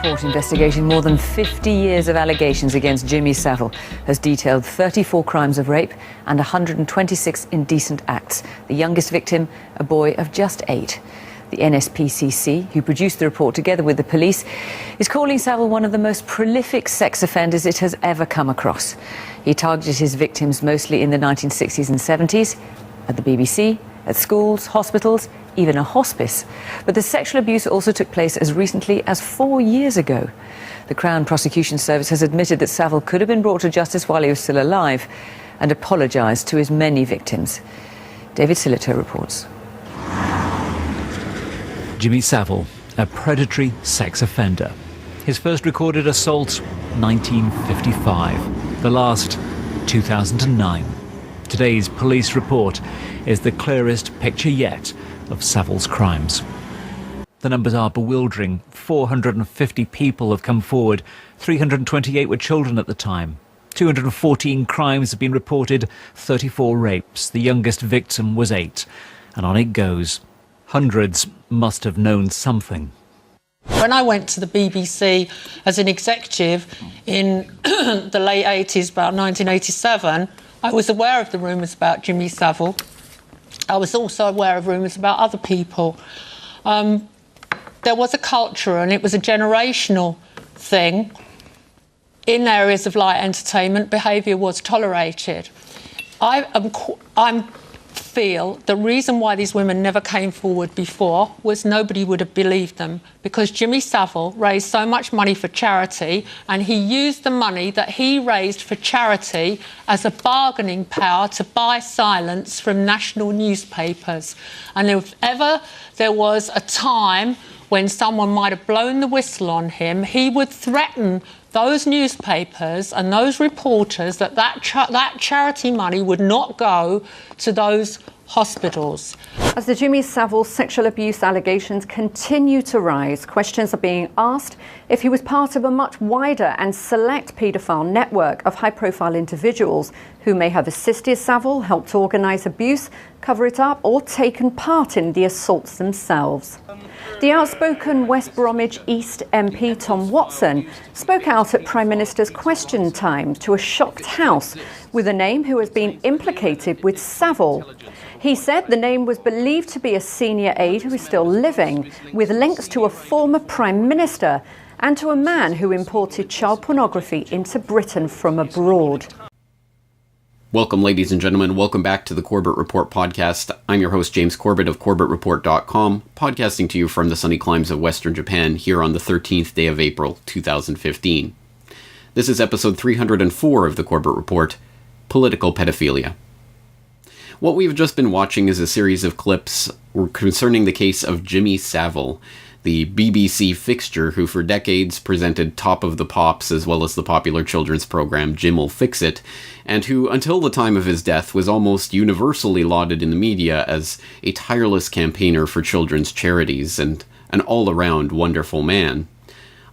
report investigating more than 50 years of allegations against Jimmy Savile has detailed 34 crimes of rape and 126 indecent acts. The youngest victim, a boy of just 8. The NSPCC, who produced the report together with the police, is calling Savile one of the most prolific sex offenders it has ever come across. He targeted his victims mostly in the 1960s and 70s, at the BBC, at schools, hospitals, even a hospice. But the sexual abuse also took place as recently as 4 years ago. The Crown Prosecution Service has admitted that Savile could have been brought to justice while he was still alive and apologised to his many victims. David Sillito reports. Jimmy Savile, a predatory sex offender. His first recorded assault, 1955. The last, 2009. Today's police report is the clearest picture yet of Savile's crimes. The numbers are bewildering. 450 people have come forward. 328 were children at the time. 214 crimes have been reported, 34 rapes. The youngest victim was 8. And on it goes. Hundreds must have known something. When I went to the BBC as an executive in the late 80s, about 1987, I was aware of the rumours about Jimmy Savile. I was also aware of rumours about other people. There was a culture, and it was a generational thing. In areas of light entertainment, behaviour was tolerated. I feel the reason why these women never came forward before was nobody would have believed them, because Jimmy Savile raised so much money for charity, and he used the money that he raised for charity as a bargaining power to buy silence from national newspapers. And if ever there was a time when someone might have blown the whistle on him, he would threaten those newspapers and those reporters that charity money would not go to those hospitals. As the Jimmy Savile sexual abuse allegations continue to rise, questions are being asked if he was part of a much wider and select paedophile network of high-profile individuals who may have assisted Savile, helped organise abuse, cover it up, or taken part in the assaults themselves. The outspoken West Bromwich East MP Tom Watson spoke out at Prime Minister's Question Time to a shocked House with a name who has been implicated with Savile. He said the name was believed to be a senior aide who is still living, with links to a former Prime Minister and to a man who imported child pornography into Britain from abroad. Welcome, ladies and gentlemen. Welcome back to the Corbett Report podcast. I'm your host, James Corbett of CorbettReport.com, podcasting to you from the sunny climes of Western Japan here on the 13th day of April, 2015. This is episode 304 of the Corbett Report, Political Pedophilia. What we've just been watching is a series of clips concerning the case of Jimmy Savile, the BBC fixture who for decades presented Top of the Pops as well as the popular children's program Jim'll Fix It, and who, until the time of his death, was almost universally lauded in the media as a tireless campaigner for children's charities and an all-around wonderful man.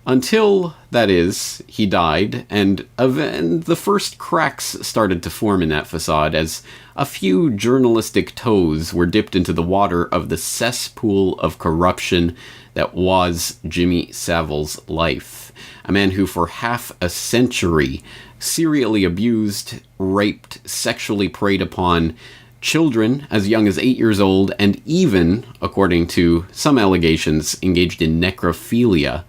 Until, that is, he died, and the first cracks started to form in that facade as a few journalistic toes were dipped into the water of the cesspool of corruption that was Jimmy Savile's life. A man who for half a century serially abused, raped, sexually preyed upon children as young as 8 years old, and even, according to some allegations, engaged in necrophilia.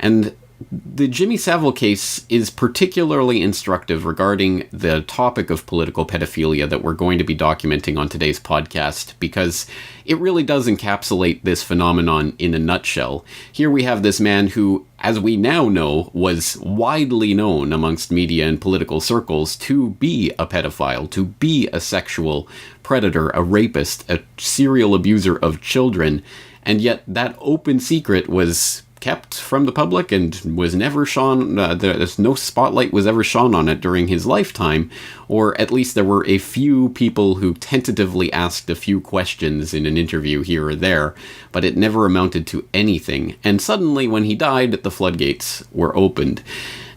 And the Jimmy Savile case is particularly instructive regarding the topic of political pedophilia that we're going to be documenting on today's podcast, because it really does encapsulate this phenomenon in a nutshell. Here we have this man who, as we now know, was widely known amongst media and political circles to be a pedophile, to be a sexual predator, a rapist, a serial abuser of children, and yet that open secret was kept from the public and was never shone, there's no spotlight was ever shone on it during his lifetime, or at least there were a few people who tentatively asked a few questions in an interview here or there, but it never amounted to anything. And suddenly, when he died, the floodgates were opened.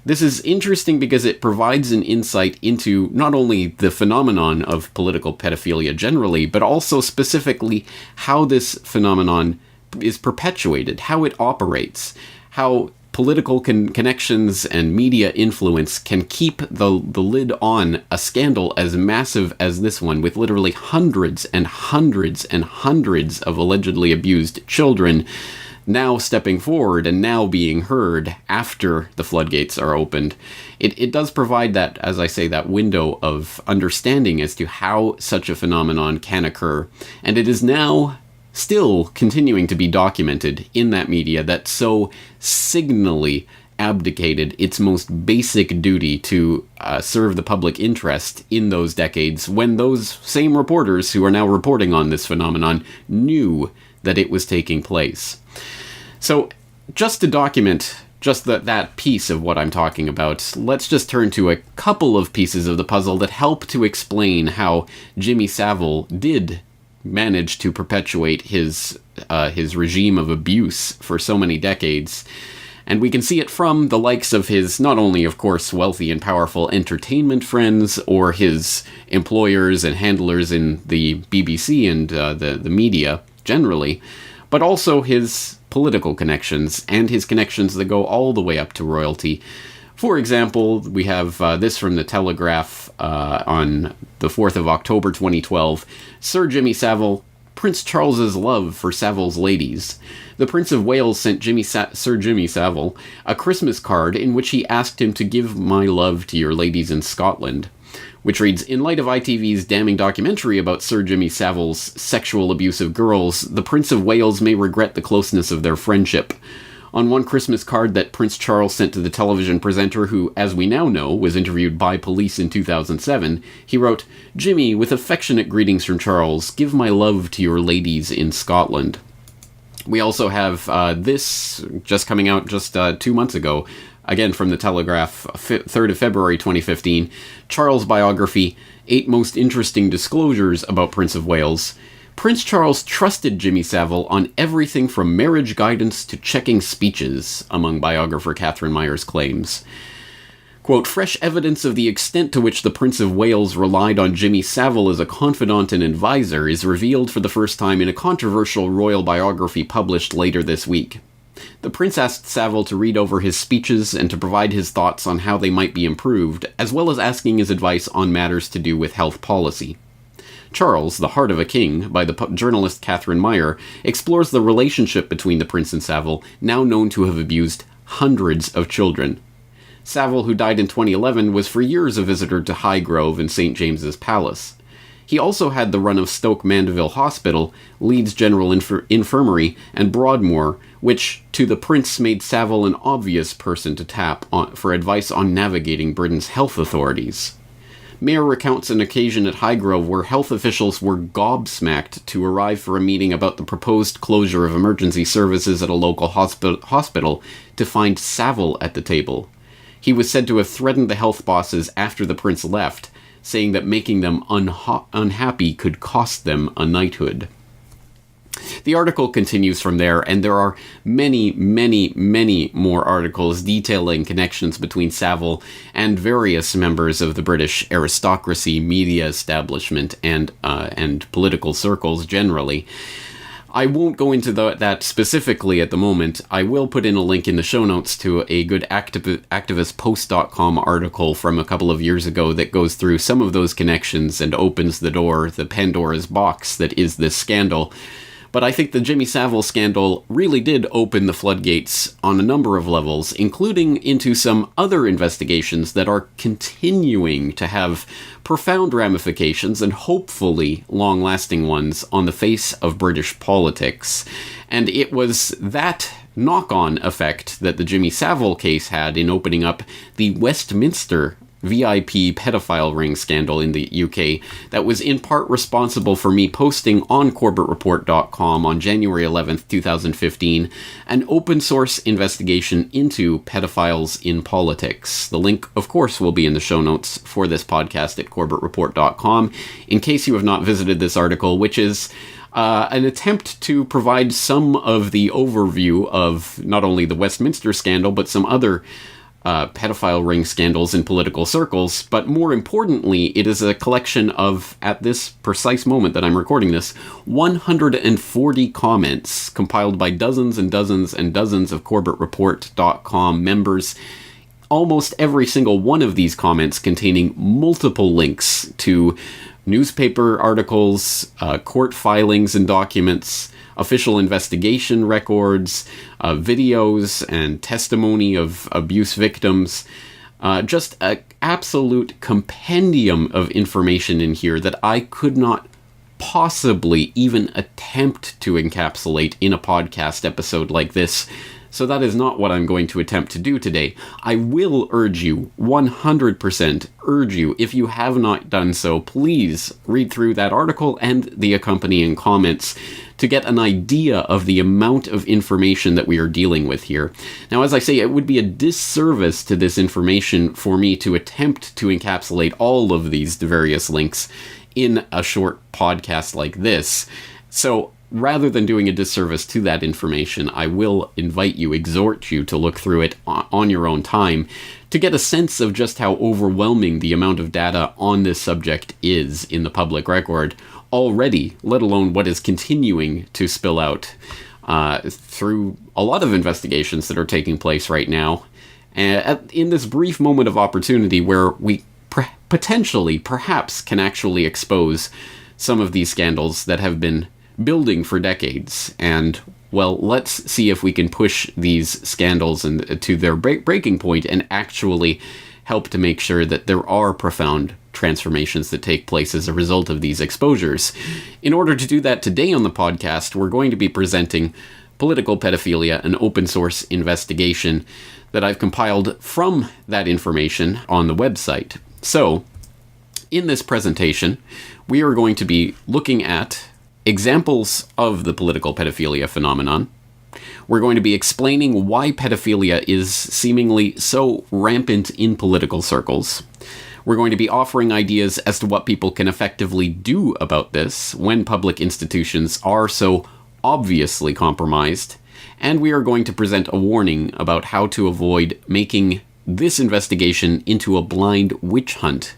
This is interesting because it provides an insight into not only the phenomenon of political pedophilia generally, but also specifically how this phenomenon is perpetuated, how it operates, how political connections and media influence can keep the lid on a scandal as massive as this one, with literally hundreds and hundreds and hundreds of allegedly abused children now stepping forward and now being heard after the floodgates are opened, it does provide that, as I say, that window of understanding as to how such a phenomenon can occur. And it is now still continuing to be documented in that media that so signally abdicated its most basic duty to serve the public interest in those decades, when those same reporters who are now reporting on this phenomenon knew that it was taking place. So, just to document just that piece of what I'm talking about, let's just turn to a couple of pieces of the puzzle that help to explain how Jimmy Savile did manage to perpetuate his regime of abuse for so many decades. And we can see it from the likes of his, not only, of course, wealthy and powerful entertainment friends, or his employers and handlers in the BBC and the media generally, but also his political connections, and his connections that go all the way up to royalty. For example, we have this from the Telegraph on the 4th of October 2012. Sir Jimmy Savile, Prince Charles's love for Savile's ladies. The Prince of Wales sent Sir Jimmy Savile a Christmas card in which he asked him to give my love to your ladies in Scotland. Which reads, in light of ITV's damning documentary about Sir Jimmy Savile's sexual abuse of girls, the Prince of Wales may regret the closeness of their friendship. On one Christmas card that Prince Charles sent to the television presenter who, as we now know, was interviewed by police in 2007, he wrote, Jimmy, with affectionate greetings from Charles, give my love to your ladies in Scotland. We also have this just coming out just 2 months ago, again from the Telegraph, 3rd of February 2015, Charles biography, 8 most interesting disclosures about Prince of Wales. Prince Charles trusted Jimmy Savile on everything from marriage guidance to checking speeches, among biographer Catherine Meyer's claims. Quote, fresh evidence of the extent to which the Prince of Wales relied on Jimmy Savile as a confidant and advisor is revealed for the first time in a controversial royal biography published later this week. The prince asked Savile to read over his speeches and to provide his thoughts on how they might be improved, as well as asking his advice on matters to do with health policy. Charles, The Heart of a King, by the journalist Catherine Meyer, explores the relationship between the prince and Savile, now known to have abused hundreds of children. Savile, who died in 2011, was for years a visitor to Highgrove and St. James's Palace. He also had the run of Stoke Mandeville Hospital, Leeds General Infirmary, and Broadmoor, which, to the prince, made Savile an obvious person to tap on for advice on navigating Britain's health authorities. Meria recounts an occasion at Highgrove where health officials were gobsmacked to arrive for a meeting about the proposed closure of emergency services at a local hospital to find Savile at the table. He was said to have threatened the health bosses after the prince left, saying that making them unhappy could cost them a knighthood. The article continues from there, and there are many, many, many more articles detailing connections between Savile and various members of the British aristocracy, media establishment, and political circles generally. I won't go into that specifically at the moment. I will put in a link in the show notes to a good activistpost.com article from a couple of years ago that goes through some of those connections and opens the door, the Pandora's box that is this scandal. But I think the Jimmy Savile scandal really did open the floodgates on a number of levels, including into some other investigations that are continuing to have profound ramifications and hopefully long-lasting ones on the face of British politics. And it was that knock-on effect that the Jimmy Savile case had in opening up the Westminster VIP pedophile ring scandal in the UK that was in part responsible for me posting on CorbettReport.com on January 11th, 2015, an open source investigation into pedophiles in politics. The link, of course, will be in the show notes for this podcast at CorbettReport.com in case you have not visited this article, which is an attempt to provide some of the overview of not only the Westminster scandal, but some other pedophile ring scandals in political circles, but more importantly, it is a collection of, at this precise moment that I'm recording this, 140 comments compiled by dozens and dozens and dozens of CorbettReport.com members. Almost every single one of these comments containing multiple links to newspaper articles, court filings and documents, official investigation records, videos and testimony of abuse victims. Just an absolute compendium of information in here that I could not possibly even attempt to encapsulate in a podcast episode like this. So that is not what I'm going to attempt to do today. I will urge you, 100% urge you, if you have not done so, please read through that article and the accompanying comments to get an idea of the amount of information that we are dealing with here. Now, as I say, it would be a disservice to this information for me to attempt to encapsulate all of these various links in a short podcast like this. So, rather than doing a disservice to that information, I will exhort you to look through it on your own time to get a sense of just how overwhelming the amount of data on this subject is in the public record already, let alone what is continuing to spill out through a lot of investigations that are taking place right now. In this brief moment of opportunity where we potentially, perhaps, can actually expose some of these scandals that have been building for decades. And, well, let's see if we can push these scandals to their breaking point and actually help to make sure that there are profound transformations that take place as a result of these exposures. In order to do that today on the podcast, we're going to be presenting Political Pedophilia, an open source investigation that I've compiled from that information on the website. So, in this presentation, we are going to be looking at examples of the political pedophilia phenomenon. We're going to be explaining why pedophilia is seemingly so rampant in political circles. We're going to be offering ideas as to what people can effectively do about this when public institutions are so obviously compromised. And we are going to present a warning about how to avoid making this investigation into a blind witch hunt,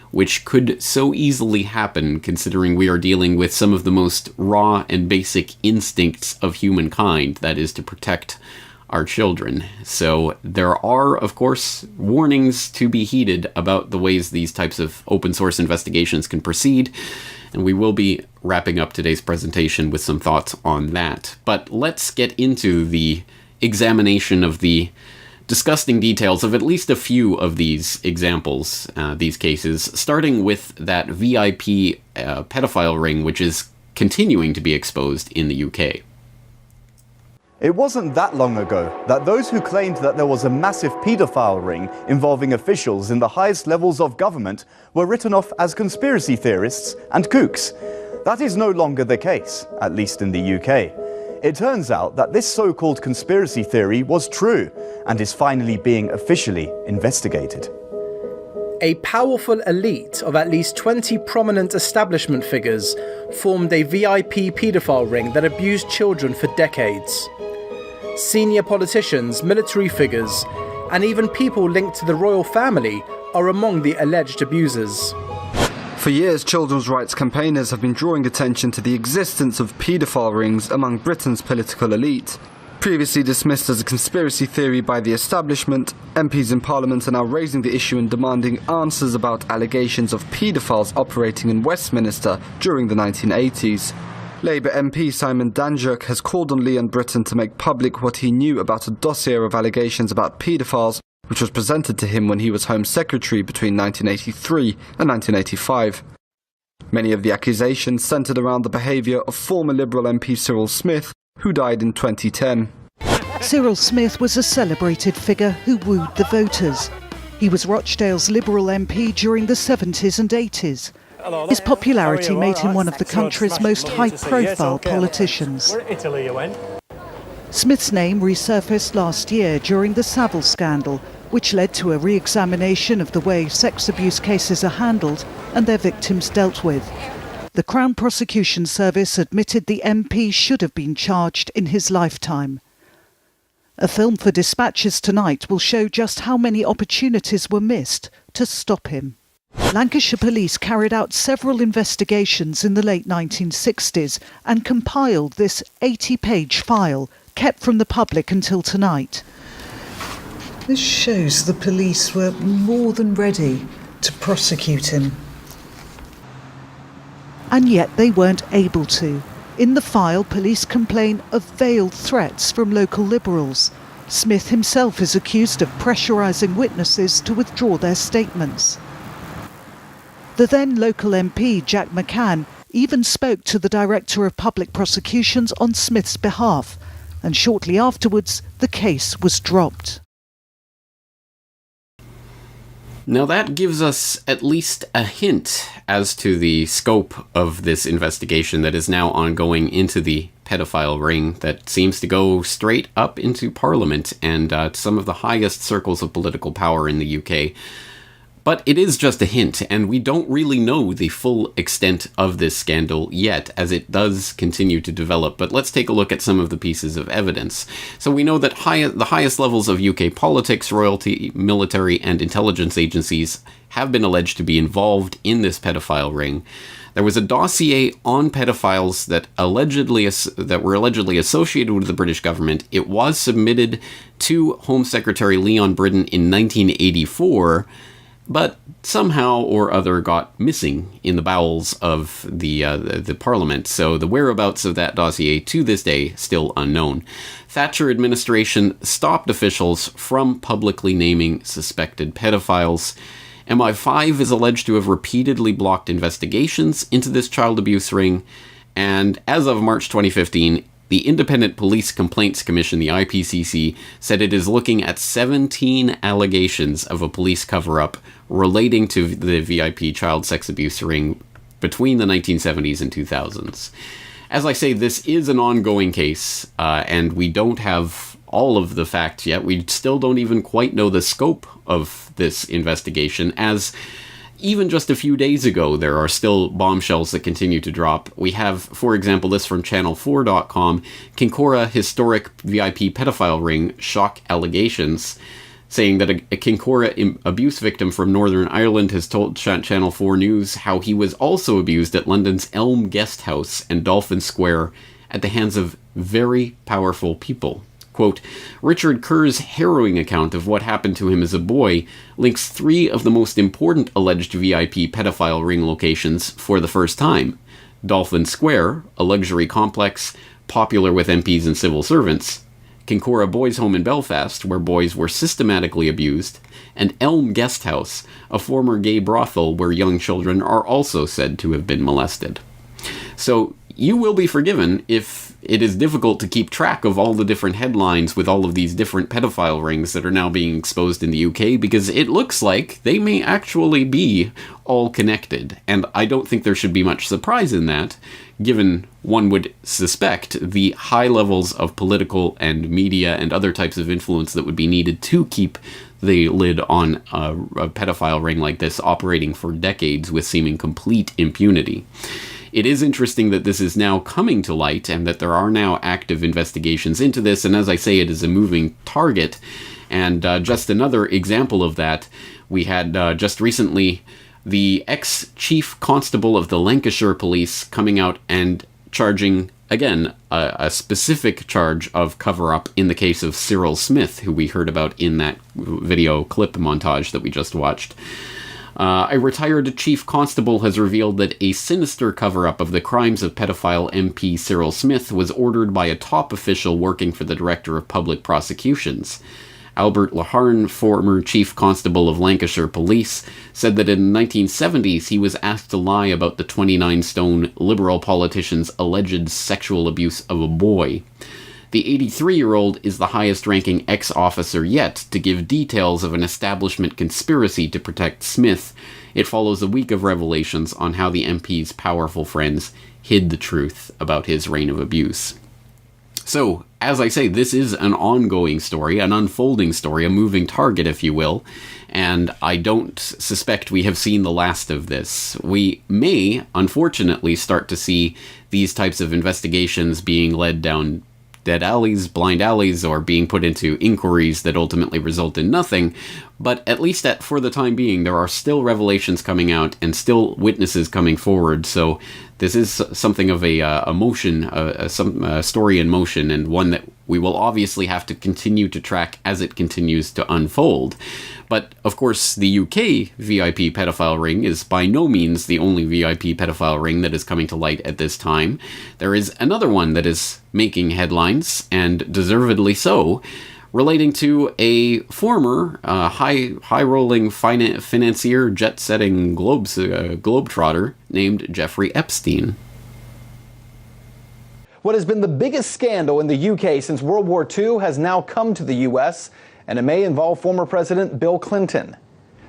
which could so easily happen considering we are dealing with some of the most raw and basic instincts of humankind, that is to protect our children. So there are, of course, warnings to be heeded about the ways these types of open source investigations can proceed, and we will be wrapping up today's presentation with some thoughts on that. But let's get into the examination of the disgusting details of at least a few of these examples, these cases, starting with that VIP pedophile ring, which is continuing to be exposed in the UK. It wasn't that long ago that those who claimed that there was a massive paedophile ring involving officials in the highest levels of government were written off as conspiracy theorists and kooks. That is no longer the case, at least in the UK. It turns out that this so-called conspiracy theory was true and is finally being officially investigated. A powerful elite of at least 20 prominent establishment figures formed a VIP paedophile ring that abused children for decades. Senior politicians, military figures, and even people linked to the royal family are among the alleged abusers. For years, children's rights campaigners have been drawing attention to the existence of paedophile rings among Britain's political elite. Previously dismissed as a conspiracy theory by the establishment, MPs in Parliament are now raising the issue and demanding answers about allegations of paedophiles operating in Westminster during the 1980s. Labour MP Simon Danjuk has called on Leon Britton to make public what he knew about a dossier of allegations about paedophiles which was presented to him when he was Home Secretary between 1983 and 1985. Many of the accusations centred around the behaviour of former Liberal MP Cyril Smith, who died in 2010. Cyril Smith was a celebrated figure who wooed the voters. He was Rochdale's Liberal MP during the 70s and 80s. His popularity made him one of the country's most high-profile politicians. Smith's name resurfaced last year during the Savile scandal, which led to a re-examination of the way sex abuse cases are handled and their victims dealt with. The Crown Prosecution Service admitted the MP should have been charged in his lifetime. A film for dispatches tonight will show just how many opportunities were missed to stop him. Lancashire police carried out several investigations in the late 1960s and compiled this 80-page file kept from the public until tonight. This shows the police were more than ready to prosecute him. And yet they weren't able to. In the file, police complain of veiled threats from local Liberals. Smith himself is accused of pressurising witnesses to withdraw their statements. The then local MP, Jack McCann, even spoke to the Director of Public Prosecutions on Smith's behalf, and shortly afterwards the case was dropped. Now that gives us at least a hint as to the scope of this investigation that is now ongoing into the pedophile ring that seems to go straight up into Parliament and some of the highest circles of political power in the UK. But it is just a hint, and we don't really know the full extent of this scandal yet, as it does continue to develop. But let's take a look at some of the pieces of evidence. So we know that the highest levels of UK politics, royalty, military, and intelligence agencies have been alleged to be involved in this pedophile ring. There was a dossier on pedophiles that were allegedly associated with the British government. It was submitted to Home Secretary Leon Brittan in 1984, but somehow or other got missing in the bowels of the Parliament. So the whereabouts of that dossier to this day still unknown. Thatcher administration stopped officials from publicly naming suspected pedophiles. MI5 is alleged to have repeatedly blocked investigations into this child abuse ring, and as of March 2015, the Independent Police Complaints Commission, the IPCC, said it is looking at 17 allegations of a police cover-up relating to the VIP child sex abuse ring between the 1970s and 2000s. As I say, this is an ongoing case, and we don't have all of the facts yet. We still don't even quite know the scope of this investigation, as even just a few days ago, there are still bombshells that continue to drop. We have, for example, this from channel4.com, Kincora historic VIP pedophile ring shock allegations, saying that a Kincora abuse victim from Northern Ireland has told Channel 4 News how he was also abused at London's Elm Guest House and Dolphin Square at the hands of very powerful people. Quote, Richard Kerr's harrowing account of what happened to him as a boy links 3 of the most important alleged VIP pedophile ring locations for the first time. Dolphin Square, a luxury complex popular with MPs and civil servants, Kincora Boys' Home in Belfast, where boys were systematically abused, and Elm Guest House, a former gay brothel where young children are also said to have been molested. So you will be forgiven if it is difficult to keep track of all the different headlines with all of these different pedophile rings that are now being exposed in the UK, because it looks like they may actually be all connected. And I don't think there should be much surprise in that, given one would suspect the high levels of political and media and other types of influence that would be needed to keep the lid on a pedophile ring like this operating for decades with seeming complete impunity. It is interesting that this is now coming to light and that there are now active investigations into this, and as I say, it is a moving target. And just another example of that, we had just recently the ex-chief constable of the Lancashire police coming out and charging, again, a specific charge of cover-up in the case of Cyril Smith, who we heard about in that video clip montage that we just watched. A retired chief constable has revealed that a sinister cover-up of the crimes of pedophile MP Cyril Smith was ordered by a top official working for the Director of Public Prosecutions. Albert Laharn, former chief constable of Lancashire Police, said that in the 1970s he was asked to lie about the 29-stone Liberal politician's alleged sexual abuse of a boy. The 83-year-old is the highest-ranking ex-officer yet to give details of an establishment conspiracy to protect Smith. It follows a week of revelations on how the MP's powerful friends hid the truth about his reign of abuse. So, as I say, this is an ongoing story, an unfolding story, a moving target, if you will, and I don't suspect we have seen the last of this. We may, unfortunately, start to see these types of investigations being led down dead alleys, blind alleys, or being put into inquiries that ultimately result in nothing. But at least for the time being, there are still revelations coming out and still witnesses coming forward. So this is something of a motion, some story in motion, and one that we will obviously have to continue to track as it continues to unfold. But, of course, the UK VIP pedophile ring is by no means the only VIP pedophile ring that is coming to light at this time. There is another one that is making headlines, and deservedly so, relating to a former high-rolling financier, jet-setting globetrotter named Jeffrey Epstein. What has been the biggest scandal in the UK since World War II has now come to the US, and it may involve former President Bill Clinton.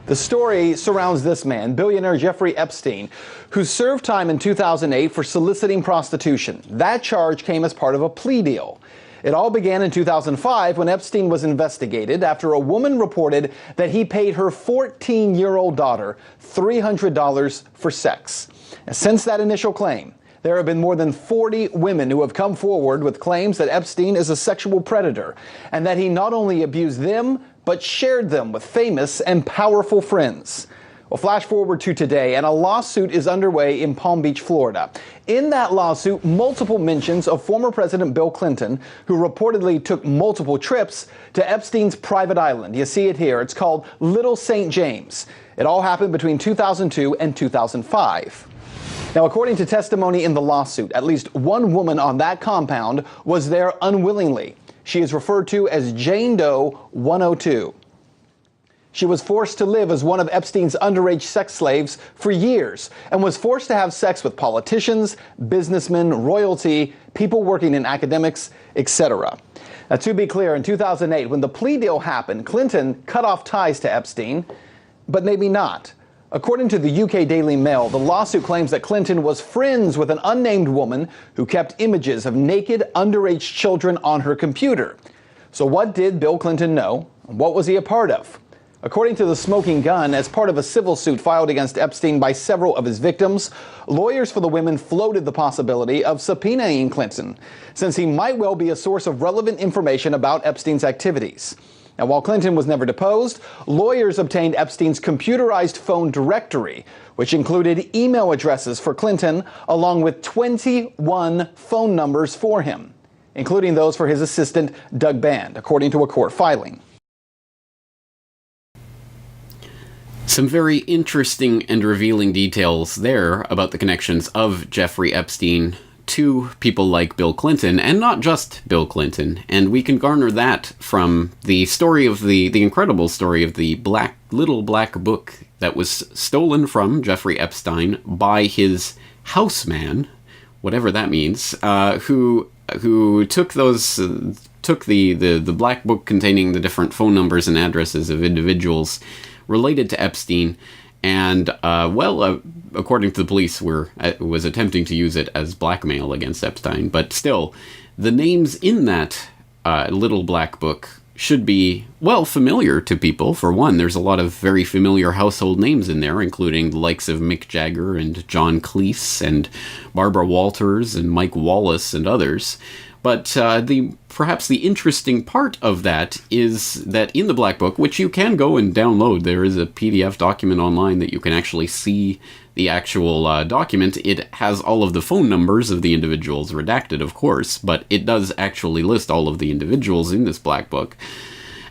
The story surrounds this man, billionaire Jeffrey Epstein, who served time in 2008 for soliciting prostitution. That charge came as part of a plea deal. It all began in 2005 when Epstein was investigated after a woman reported that he paid her 14-year-old daughter $300 for sex. And since that initial claim, there have been more than 40 women who have come forward with claims that Epstein is a sexual predator and that he not only abused them, but shared them with famous and powerful friends. Well, flash forward to today, and a lawsuit is underway in Palm Beach, Florida. In that lawsuit, multiple mentions of former President Bill Clinton, who reportedly took multiple trips to Epstein's private island. You see it here. It's called Little St. James. It all happened between 2002 and 2005. Now, according to testimony in the lawsuit, at least one woman on that compound was there unwillingly. She is referred to as Jane Doe 102. She was forced to live as one of Epstein's underage sex slaves for years and was forced to have sex with politicians, businessmen, royalty, people working in academics, etc. Now, to be clear, in 2008, when the plea deal happened, Clinton cut off ties to Epstein, but maybe not. According to the UK Daily Mail, the lawsuit claims that Clinton was friends with an unnamed woman who kept images of naked underage children on her computer. So what did Bill Clinton know? What was he a part of? According to the Smoking Gun, as part of a civil suit filed against Epstein by several of his victims, lawyers for the women floated the possibility of subpoenaing Clinton, since he might well be a source of relevant information about Epstein's activities. Now, while Clinton was never deposed, lawyers obtained Epstein's computerized phone directory, which included email addresses for Clinton, along with 21 phone numbers for him, including those for his assistant, Doug Band, according to a court filing. Some very interesting and revealing details there about the connections of Jeffrey Epstein to people like Bill Clinton, and not just Bill Clinton. And we can garner that from the story of the incredible story of the little black book that was stolen from Jeffrey Epstein by his houseman, whatever that means, who took the black book containing the different phone numbers and addresses of individuals related to Epstein, and, according to the police, was attempting to use it as blackmail against Epstein. But still, the names in that little black book should be, familiar to people. For one, there's a lot of very familiar household names in there, including the likes of Mick Jagger and John Cleese and Barbara Walters and Mike Wallace and others. But perhaps the interesting part of that is that in the Black Book, which you can go and download, there is a PDF document online that you can actually see the actual document. It has all of the phone numbers of the individuals redacted, of course, but it does actually list all of the individuals in this Black Book.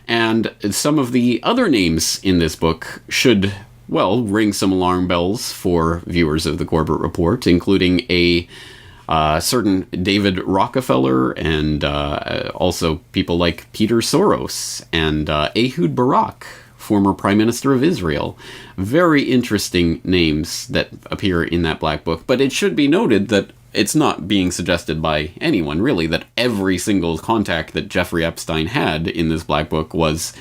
And some of the other names in this book should, ring some alarm bells for viewers of the Corbett Report, including a certain David Rockefeller, and also people like Peter Soros and Ehud Barak, former Prime Minister of Israel. Very interesting names that appear in that Black Book, but it should be noted that it's not being suggested by anyone, really, that every single contact that Jeffrey Epstein had in this Black Book was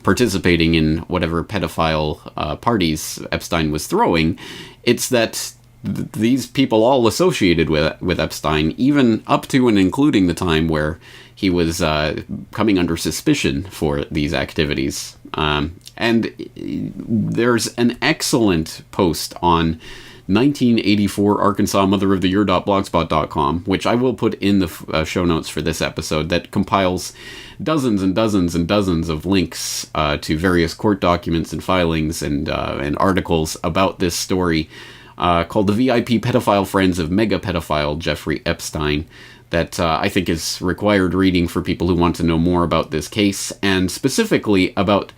participating in whatever pedophile parties Epstein was throwing. It's that these people all associated with Epstein, even up to and including the time where he was coming under suspicion for these activities. And there's an excellent post on 1984 Arkansas Mother of the Year.blogspot.com, which I will put in the show notes for this episode, that compiles dozens and dozens and dozens of links to various court documents and filings and articles about this story, called The VIP Pedophile Friends of Mega Pedophile Jeffrey Epstein, that I think is required reading for people who want to know more about this case, and specifically about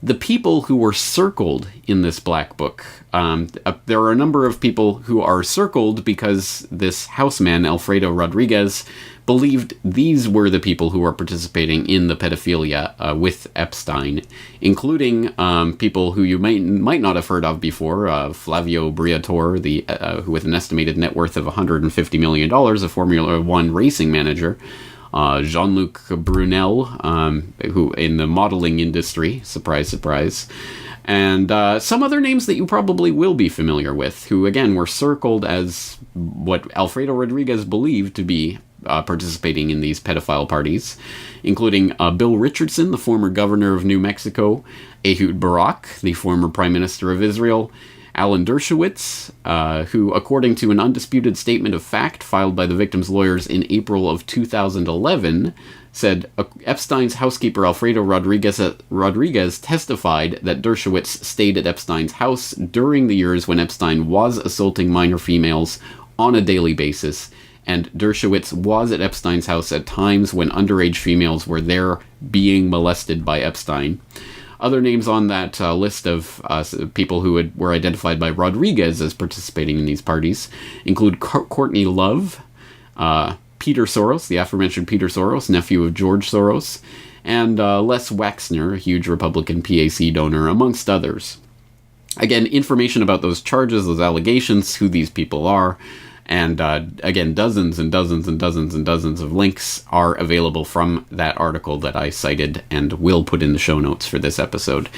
the people who were circled in this black book. There are a number of people who are circled because this houseman, Alfredo Rodriguez, believed these were the people who were participating in the pedophilia with Epstein, including people who you might not have heard of before. Flavio Briatore, who with an estimated net worth of $150 million, a Formula One racing manager. Jean-Luc Brunel, who in the modeling industry, surprise, surprise, and some other names that you probably will be familiar with, who again were circled as what Alfredo Rodriguez believed to be participating in these pedophile parties, including Bill Richardson, the former governor of New Mexico, Ehud Barak, the former prime minister of Israel, Alan Dershowitz, who, according to an undisputed statement of fact filed by the victim's lawyers in April of 2011, said Epstein's housekeeper Alfredo Rodriguez testified that Dershowitz stayed at Epstein's house during the years when Epstein was assaulting minor females on a daily basis, and Dershowitz was at Epstein's house at times when underage females were there being molested by Epstein. Other names on that list of people who were identified by Rodriguez as participating in these parties include Courtney Love, Peter Soros, the aforementioned Peter Soros, nephew of George Soros, and Les Wexner, a huge Republican PAC donor, amongst others. Again, information about those charges, those allegations, who these people are, and again, dozens and dozens and dozens and dozens of links are available from that article that I cited and will put in the show notes for this episode.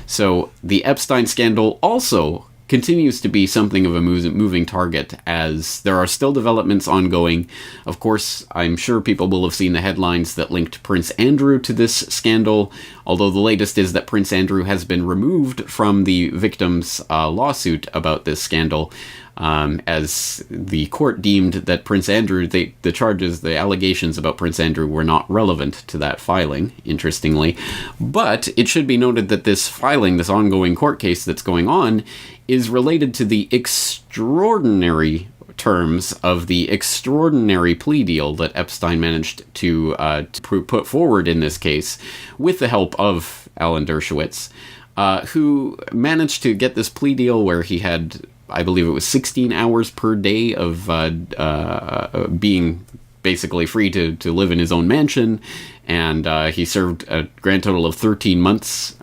So the Epstein scandal also continues to be something of a moving target, as there are still developments ongoing. Of course, I'm sure people will have seen the headlines that linked Prince Andrew to this scandal, although the latest is that Prince Andrew has been removed from the victim's lawsuit about this scandal, as the court deemed that Prince Andrew, the allegations about Prince Andrew were not relevant to that filing, interestingly. But it should be noted that this filing, this ongoing court case that's going on, is related to the extraordinary terms of the extraordinary plea deal that Epstein managed to put forward in this case with the help of Alan Dershowitz, who managed to get this plea deal where he had, I believe it was 16 hours per day of being basically free to live in his own mansion, and he served a grand total of 13 months,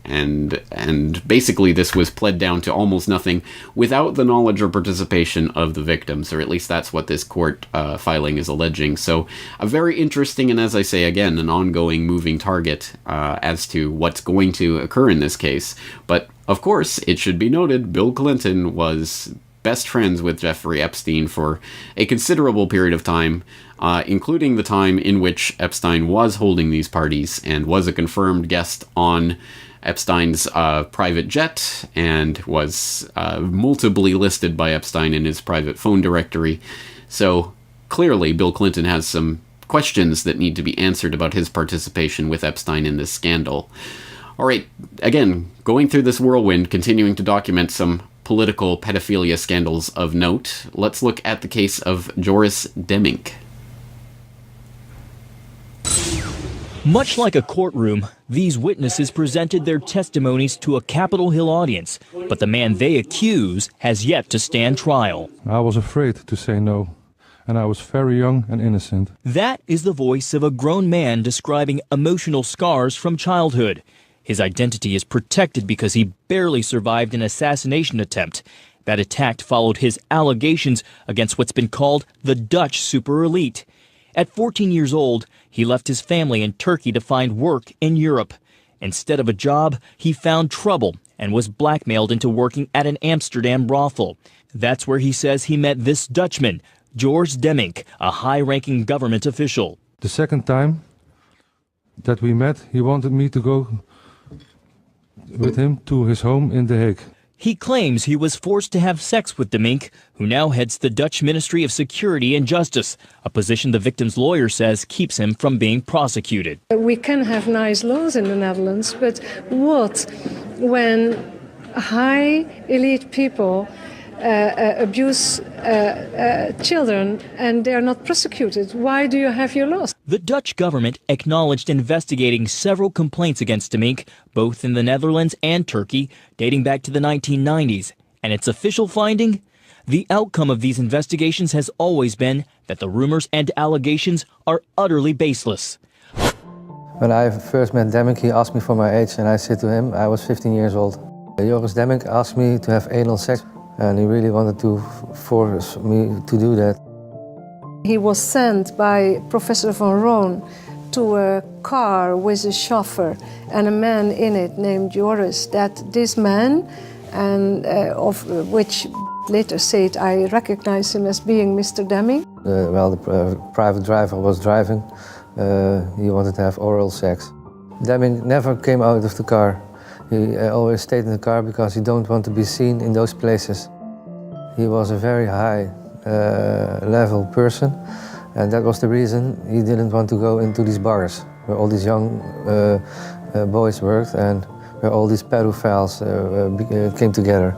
and basically this was pled down to almost nothing without the knowledge or participation of the victims, or at least that's what this court filing is alleging. So a very interesting, and as I say again, an ongoing moving target as to what's going to occur in this case. But of course, it should be noted, Bill Clinton was best friends with Jeffrey Epstein for a considerable period of time, including the time in which Epstein was holding these parties and was a confirmed guest on Epstein's private jet, and was multiply listed by Epstein in his private phone directory. So clearly Bill Clinton has some questions that need to be answered about his participation with Epstein in this scandal. All right, again, going through this whirlwind, continuing to document some political pedophilia scandals of note, let's look at the case of Joris Demmink. Much like a courtroom, these witnesses presented their testimonies to a Capitol Hill audience, but the man they accuse has yet to stand trial. I was afraid to say no, and I was very young and innocent. That is the voice of a grown man describing emotional scars from childhood. His identity is protected because he barely survived an assassination attempt. That attack followed his allegations against what's been called the Dutch super elite. At 14 years old, he left his family in Turkey to find work in Europe. Instead of a job, he found trouble and was blackmailed into working at an Amsterdam brothel. That's where he says he met this Dutchman, Joris Demmink, a high-ranking government official. The second time that we met, he wanted me to go with him to his home in The Hague. He claims he was forced to have sex with Demink, who now heads the Dutch Ministry of Security and Justice, a position the victim's lawyer says keeps him from being prosecuted. We can have nice laws in the Netherlands, but what when high elite people abuse children and they are not prosecuted? Why do you have your laws? The Dutch government acknowledged investigating several complaints against Demink, both in the Netherlands and Turkey, dating back to the 1990s. And its official finding? The outcome of these investigations has always been that the rumors and allegations are utterly baseless. When I first met Demink, he asked me for my age, and I said to him I was 15 years old. Joris Demink asked me to have anal sex, and he really wanted to force me to do that. He was sent by Professor van Roon to a car with a chauffeur and a man in it named Joris. That this man, and of which later said I recognize him as being Mr. Demink. The private driver was driving. He wanted to have oral sex. Demink never came out of the car. He always stayed in the car because he don't want to be seen in those places. He was a very high level person, and that was the reason he didn't want to go into these bars where all these young boys worked and where all these pedophiles came together.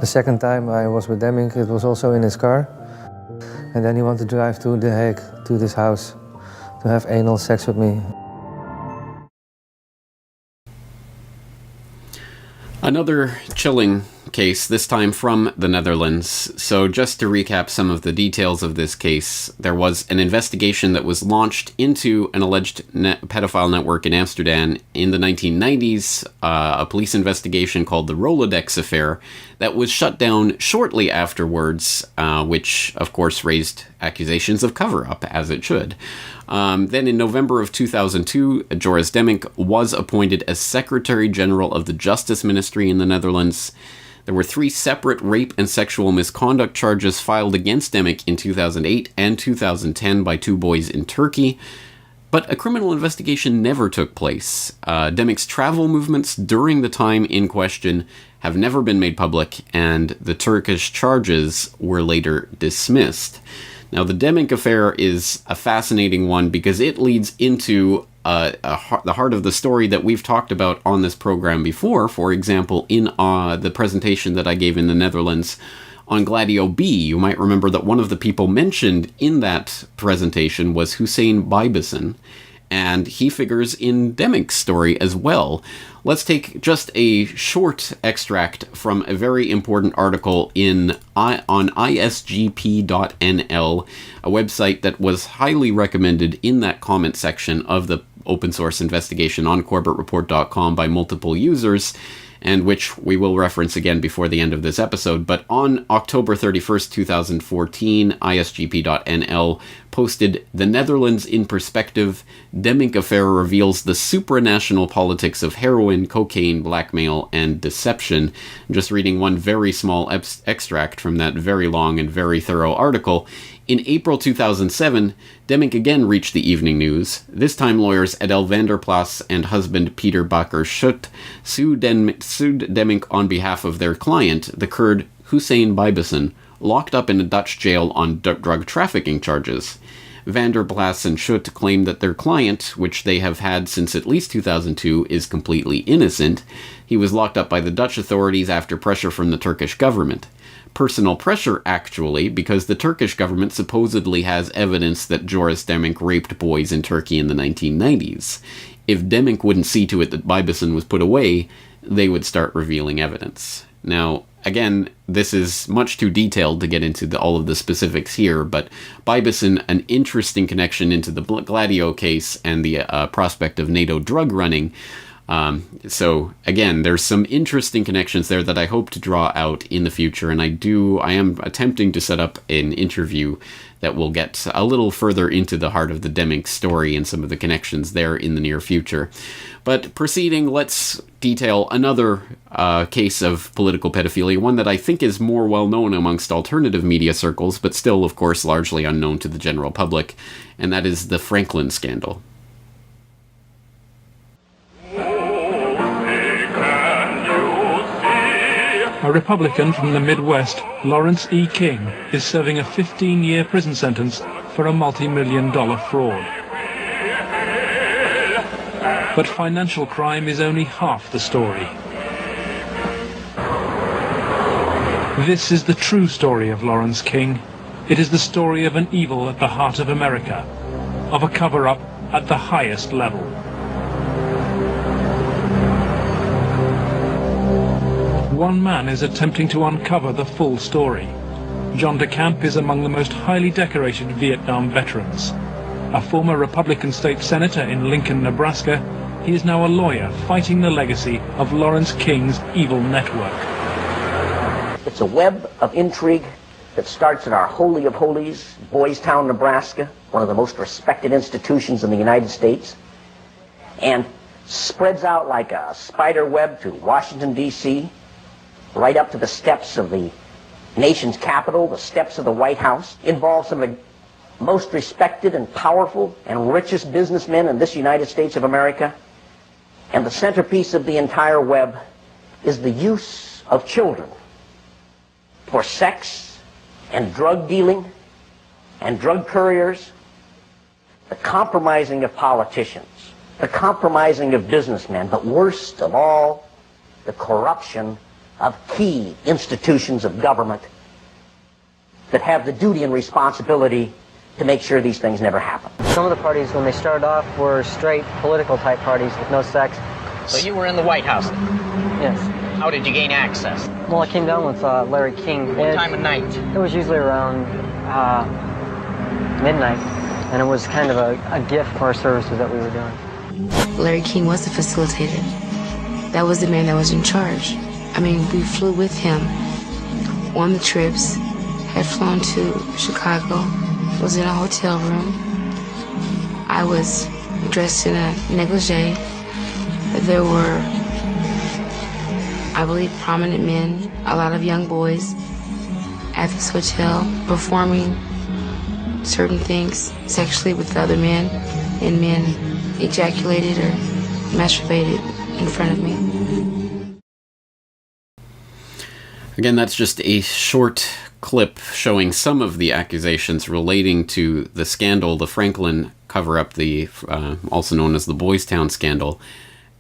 The second time I was with Demink, it was also in his car, and then he wanted to drive to The Hague, to this house, to have anal sex with me. Another chilling case, this time from the Netherlands. So just to recap some of the details of this case, there was an investigation that was launched into an alleged pedophile network in Amsterdam in the 1990s, a police investigation called the Rolodex affair that was shut down shortly afterwards, which of course raised accusations of cover-up, as it should. Then in November of 2002, Joris Demink was appointed as Secretary General of the Justice Ministry in the Netherlands. There were 3 separate rape and sexual misconduct charges filed against Demink in 2008 and 2010 by 2 boys in Turkey, but a criminal investigation never took place. Demink's travel movements during the time in question have never been made public, and the Turkish charges were later dismissed. Now, the Demink affair is a fascinating one because it leads into the heart of the story that we've talked about on this program before. For example, in the presentation that I gave in the Netherlands on Gladio B, you might remember that one of the people mentioned in that presentation was Hussein Bijbesen, and he figures in Demink's story as well. Let's take just a short extract from a very important article on isgp.nl, a website that was highly recommended in that comment section of the open source investigation on CorbettReport.com by multiple users, and which we will reference again before the end of this episode. But on October 31st, 2014, isgp.nl posted, "The Netherlands in Perspective, Demink Affair Reveals the Supranational Politics of Heroin, Cocaine, Blackmail, and Deception." I'm just reading one very small extract from that very long and very thorough article. In April 2007, Demink again reached the evening news. This time lawyers Adele Vanderplas and husband Peter Bakker-Schut sued Demink on behalf of their client, the Kurd Hussein Bijbesen, locked up in a Dutch jail on drug trafficking charges. Vanderplas and Schut claim that their client, which they have had since at least 2002, is completely innocent. He was locked up by the Dutch authorities after pressure from the Turkish government. Personal pressure, actually, because the Turkish government supposedly has evidence that Joris Demink raped boys in Turkey in the 1990s. If Demink wouldn't see to it that Bijbesen was put away, they would start revealing evidence. Now, again, this is much too detailed to get into all of the specifics here, but Bijbesen, an interesting connection into the Gladio case and the prospect of NATO drug running. So again, there's some interesting connections there that I hope to draw out in the future, and I am attempting to set up an interview that will get a little further into the heart of the Demink story and some of the connections there in the near future. But proceeding, let's detail another case of political pedophilia, one that I think is more well known amongst alternative media circles, but still, of course, largely unknown to the general public, and that is the Franklin scandal. A Republican from the Midwest, Lawrence E. King, is serving a 15-year prison sentence for a multi-million-dollar fraud. But financial crime is only half the story. This is the true story of Lawrence King. It is the story of an evil at the heart of America, of a cover-up at the highest level. One man is attempting to uncover the full story. John DeCamp is among the most highly decorated Vietnam veterans. A former Republican state senator in Lincoln, Nebraska, he is now a lawyer fighting the legacy of Lawrence King's evil network. It's a web of intrigue that starts in our Holy of Holies, Boys Town, Nebraska, one of the most respected institutions in the United States, and spreads out like a spider web to Washington, D.C., right up to the steps of the nation's capital, the steps of the White House. Involves some of the most respected and powerful and richest businessmen in this United States of America. And the centerpiece of the entire web is the use of children for sex and drug dealing and drug couriers, the compromising of politicians, the compromising of businessmen, but worst of all, the corruption of key institutions of government that have the duty and responsibility to make sure these things never happen. Some of the parties, when they started off, were straight political type parties with no sex. So you were in the White House then? Yes. How did you gain access? Well, I came down with Larry King. What time of night? It was usually around midnight, and it was kind of a gift for our services that we were doing. Larry King was the facilitator. That was the man that was in charge. I mean, we flew with him on the trips, had flown to Chicago, was in a hotel room. I was dressed in a negligee. There were, I believe, prominent men, a lot of young boys at this hotel performing certain things sexually with other men, and men ejaculated or masturbated in front of me. Again, that's just a short clip showing some of the accusations relating to the scandal, the Franklin cover-up, the also known as the Boys Town scandal.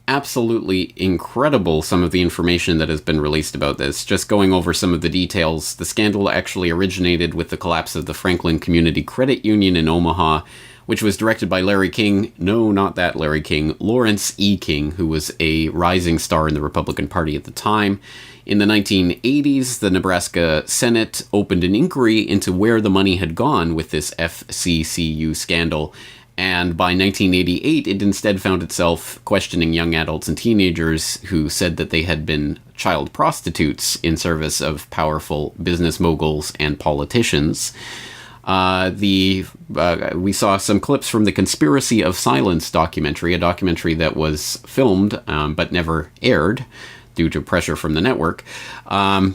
Absolutely incredible, some of the information that has been released about this. Just going over some of the details, the scandal actually originated with the collapse of the Franklin Community Credit Union in Omaha, which was directed by Larry King. No, not that Larry King. Lawrence E. King, who was a rising star in the Republican Party at the time. In the 1980s, the Nebraska Senate opened an inquiry into where the money had gone with this FCCU scandal. And by 1988, it instead found itself questioning young adults and teenagers who said that they had been child prostitutes in service of powerful business moguls and politicians. We saw some clips from the Conspiracy of Silence documentary, a documentary that was filmed but never aired due to pressure from the network,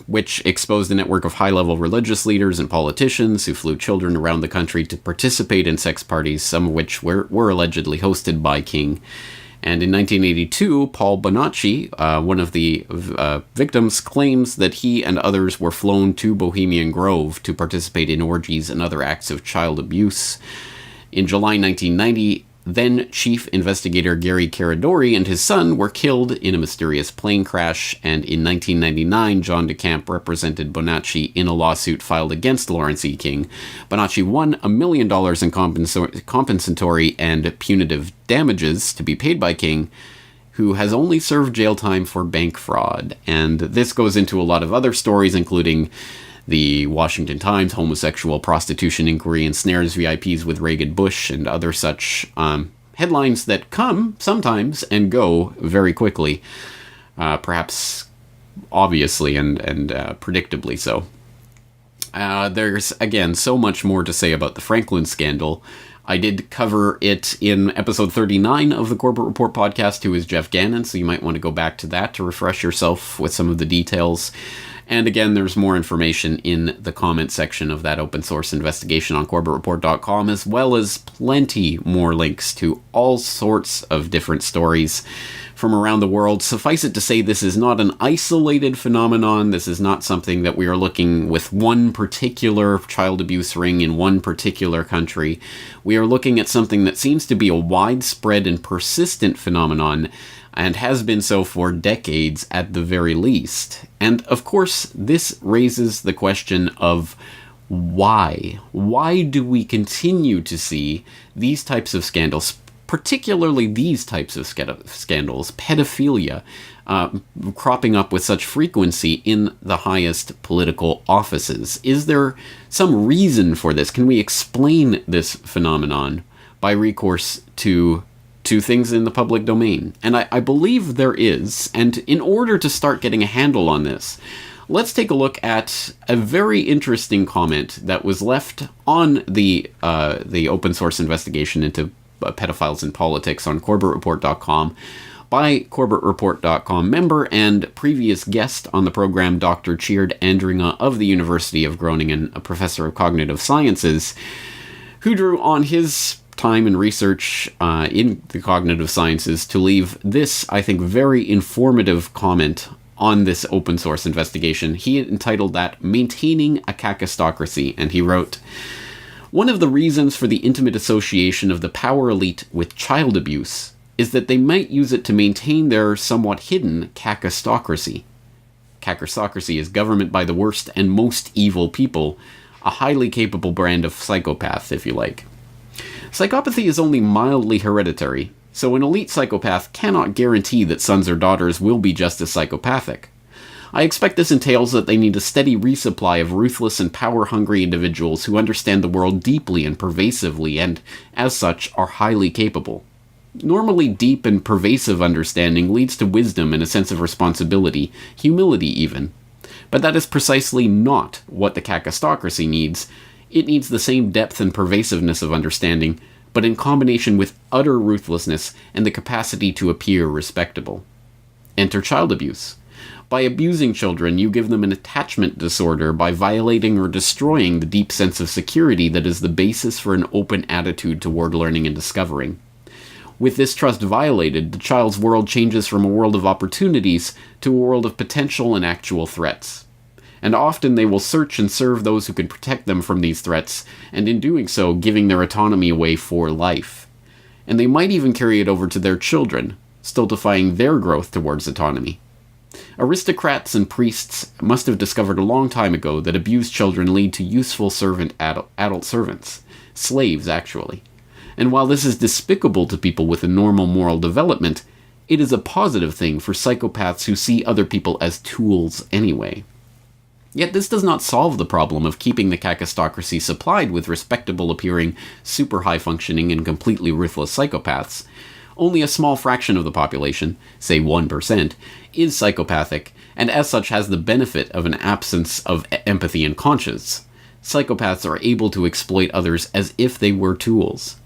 which exposed a network of high-level religious leaders and politicians who flew children around the country to participate in sex parties, some of which were allegedly hosted by King. And in 1982, Paul Bonacci, one of the victims, claims that he and others were flown to Bohemian Grove to participate in orgies and other acts of child abuse. In July 1990, then Chief Investigator Gary Caradori and his son were killed in a mysterious plane crash, and in 1999, John DeCamp represented Bonacci in a lawsuit filed against Lawrence E. King. Bonacci won $1 million in compensatory and punitive damages to be paid by King, who has only served jail time for bank fraud. And this goes into a lot of other stories, including the Washington Times homosexual prostitution inquiry ensnares VIPs with Reagan Bush and other such headlines that come sometimes and go very quickly, perhaps obviously and predictably so. There's, again, so much more to say about the Franklin scandal. I did cover it in episode 39 of the Corbett Report podcast, who is Jeff Gannon, so you might want to go back to that to refresh yourself with some of the details. And again, there's more information in the comment section of that open source investigation on CorbettReport.com, as well as plenty more links to all sorts of different stories from around the world. Suffice it to say, this is not an isolated phenomenon. This is not something that we are looking with one particular child abuse ring in one particular country. We are looking at something that seems to be a widespread and persistent phenomenon, and has been so for decades at the very least. And of course, this raises the question of why? Why do we continue to see these types of scandals, particularly these types of scandals, pedophilia, cropping up with such frequency in the highest political offices? Is there some reason for this? Can we explain this phenomenon by recourse to things in the public domain? And I believe there is. And in order to start getting a handle on this, let's take a look at a very interesting comment that was left on the open source investigation into pedophiles in politics on CorbettReport.com by CorbettReport.com member and previous guest on the program, Dr. Tjeerd Andringa of the University of Groningen, a professor of cognitive sciences, who drew on his time and research in the cognitive sciences to leave this, I think, very informative comment on this open source investigation. He entitled that "Maintaining a Kakistocracy," and he wrote, "One of the reasons for the intimate association of the power elite with child abuse is that they might use it to maintain their somewhat hidden kakistocracy. Kakistocracy is government by the worst and most evil people, a highly capable brand of psychopath, if you like. Psychopathy is only mildly hereditary, so an elite psychopath cannot guarantee that sons or daughters will be just as psychopathic. I expect this entails that they need a steady resupply of ruthless and power-hungry individuals who understand the world deeply and pervasively and, as such, are highly capable. Normally deep and pervasive understanding leads to wisdom and a sense of responsibility, humility even. But that is precisely not what the kakistocracy needs. It needs the same depth and pervasiveness of understanding, but in combination with utter ruthlessness and the capacity to appear respectable. Enter child abuse. By abusing children, you give them an attachment disorder by violating or destroying the deep sense of security that is the basis for an open attitude toward learning and discovering. With this trust violated, the child's world changes from a world of opportunities to a world of potential and actual threats. And often they will search and serve those who can protect them from these threats, and in doing so, giving their autonomy away for life. And they might even carry it over to their children, stultifying their growth towards autonomy. Aristocrats and priests must have discovered a long time ago that abused children lead to useful adult servants, slaves actually. And while this is despicable to people with a normal moral development, it is a positive thing for psychopaths who see other people as tools anyway. Yet this does not solve the problem of keeping the kakistocracy supplied with respectable-appearing, super high-functioning, and completely ruthless psychopaths. Only a small fraction of the population, say 1%, is psychopathic, and as such has the benefit of an absence of empathy and conscience. Psychopaths are able to exploit others as if they were tools.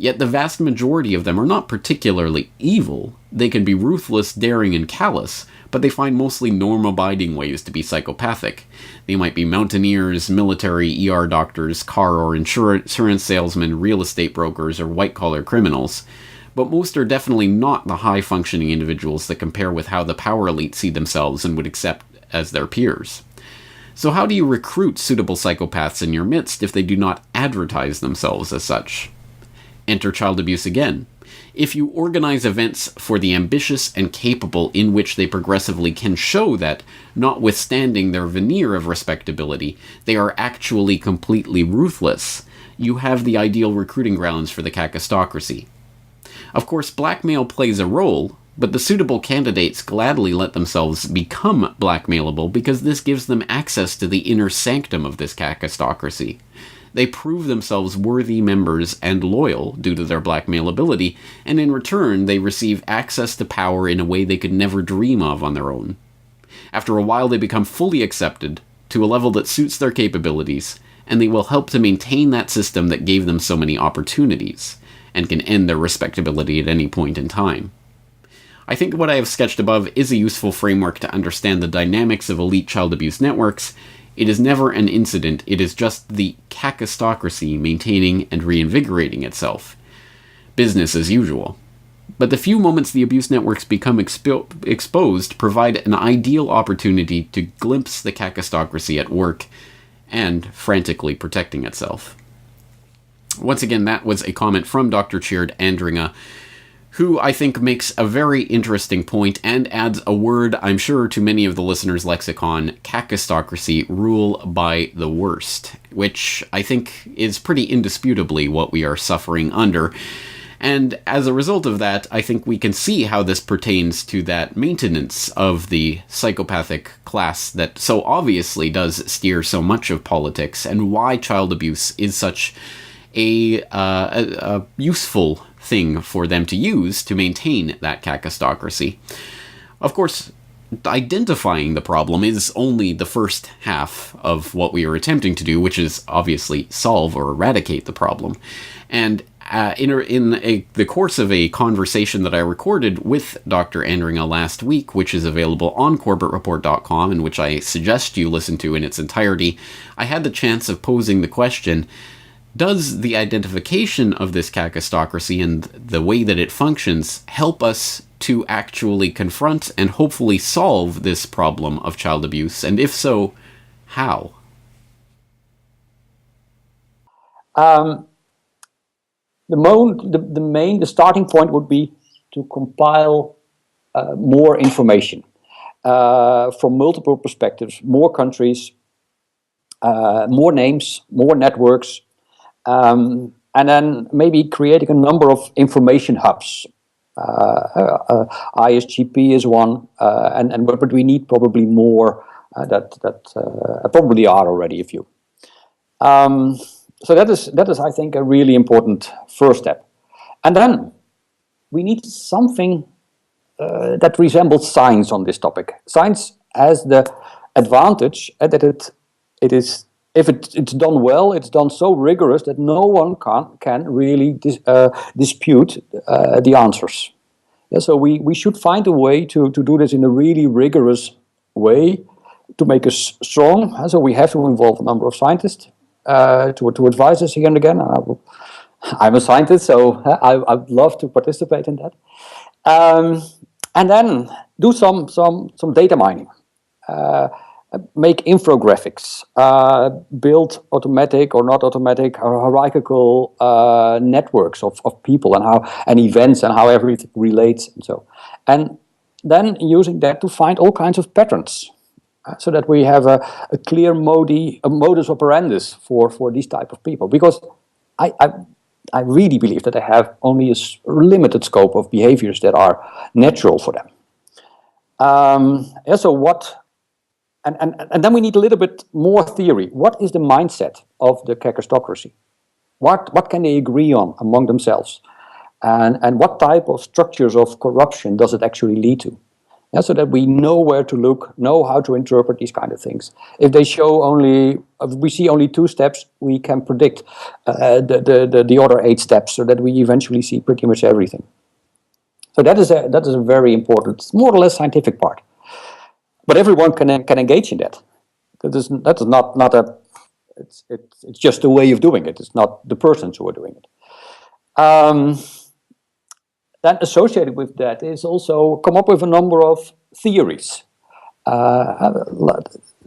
Yet the vast majority of them are not particularly evil. They can be ruthless, daring, and callous, but they find mostly norm-abiding ways to be psychopathic. They might be mountaineers, military, ER doctors, car or insurance salesmen, real estate brokers, or white-collar criminals. But most are definitely not the high-functioning individuals that compare with how the power elite see themselves and would accept as their peers. So how do you recruit suitable psychopaths in your midst if they do not advertise themselves as such? Enter child abuse again. If you organize events for the ambitious and capable in which they progressively can show that, notwithstanding their veneer of respectability, they are actually completely ruthless, you have the ideal recruiting grounds for the kakistocracy. Of course, blackmail plays a role, but the suitable candidates gladly let themselves become blackmailable because this gives them access to the inner sanctum of this kakistocracy. They prove themselves worthy members and loyal due to their blackmailability, and in return they receive access to power in a way they could never dream of on their own. After a while they become fully accepted, to a level that suits their capabilities, and they will help to maintain that system that gave them so many opportunities, and can end their respectability at any point in time. I think what I have sketched above is a useful framework to understand the dynamics of elite child abuse networks. It is never an incident, it is just the kakistocracy maintaining and reinvigorating itself. Business as usual. But the few moments the abuse networks become exposed provide an ideal opportunity to glimpse the kakistocracy at work and frantically protecting itself. Once again, that was a comment from Dr. Tjeerd Andringa, who I think makes a very interesting point and adds a word, I'm sure, to many of the listeners' lexicon, kakistocracy, rule by the worst, which I think is pretty indisputably what we are suffering under. And as a result of that, I think we can see how this pertains to that maintenance of the psychopathic class that so obviously does steer so much of politics, and why child abuse is such a useful thing for them to use to maintain that kakistocracy. Of course, identifying the problem is only the first half of what we are attempting to do, which is obviously solve or eradicate the problem. And in the course of a conversation that I recorded with Dr. Andringa last week, which is available on CorbettReport.com, and which I suggest you listen to in its entirety, I had the chance of posing the question, does the identification of this kakistocracy and the way that it functions help us to actually confront and hopefully solve this problem of child abuse? And if so, how? The starting point would be to compile more information from multiple perspectives, more countries, more names, more networks, and then maybe creating a number of information hubs. ISGP is one, but we need probably more that probably are already a few. So that is, I think, a really important first step. And then we need something that resembles science on this topic. Science has the advantage that it is, if it's done well, it's done so rigorous that no one can really dispute the answers. Yeah, so we should find a way to do this in a really rigorous way to make us strong. So we have to involve a number of scientists to advise us here and again. I'm a scientist, so I'd love to participate in that. And then do some data mining, make infographics, build automatic or not automatic or hierarchical networks of people and events and how everything relates and so. And then using that to find all kinds of patterns. So that we have a clear modus operandus for these type of people, because I really believe that they have only a limited scope of behaviors that are natural for them. So what, and then we need a little bit more theory. What is the mindset of the kakistocracy? What can they agree on among themselves, and what type of structures of corruption does it actually lead to? Yeah, so that we know where to look, know how to interpret these kind of things. If we see only 2 steps, we can predict the other 8 steps, so that we eventually see pretty much everything. So that is a very important, more or less scientific part. But everyone can engage in that. That is not a. It's just a way of doing it. It's not the persons who are doing it. Then associated with that is also come up with a number of theories.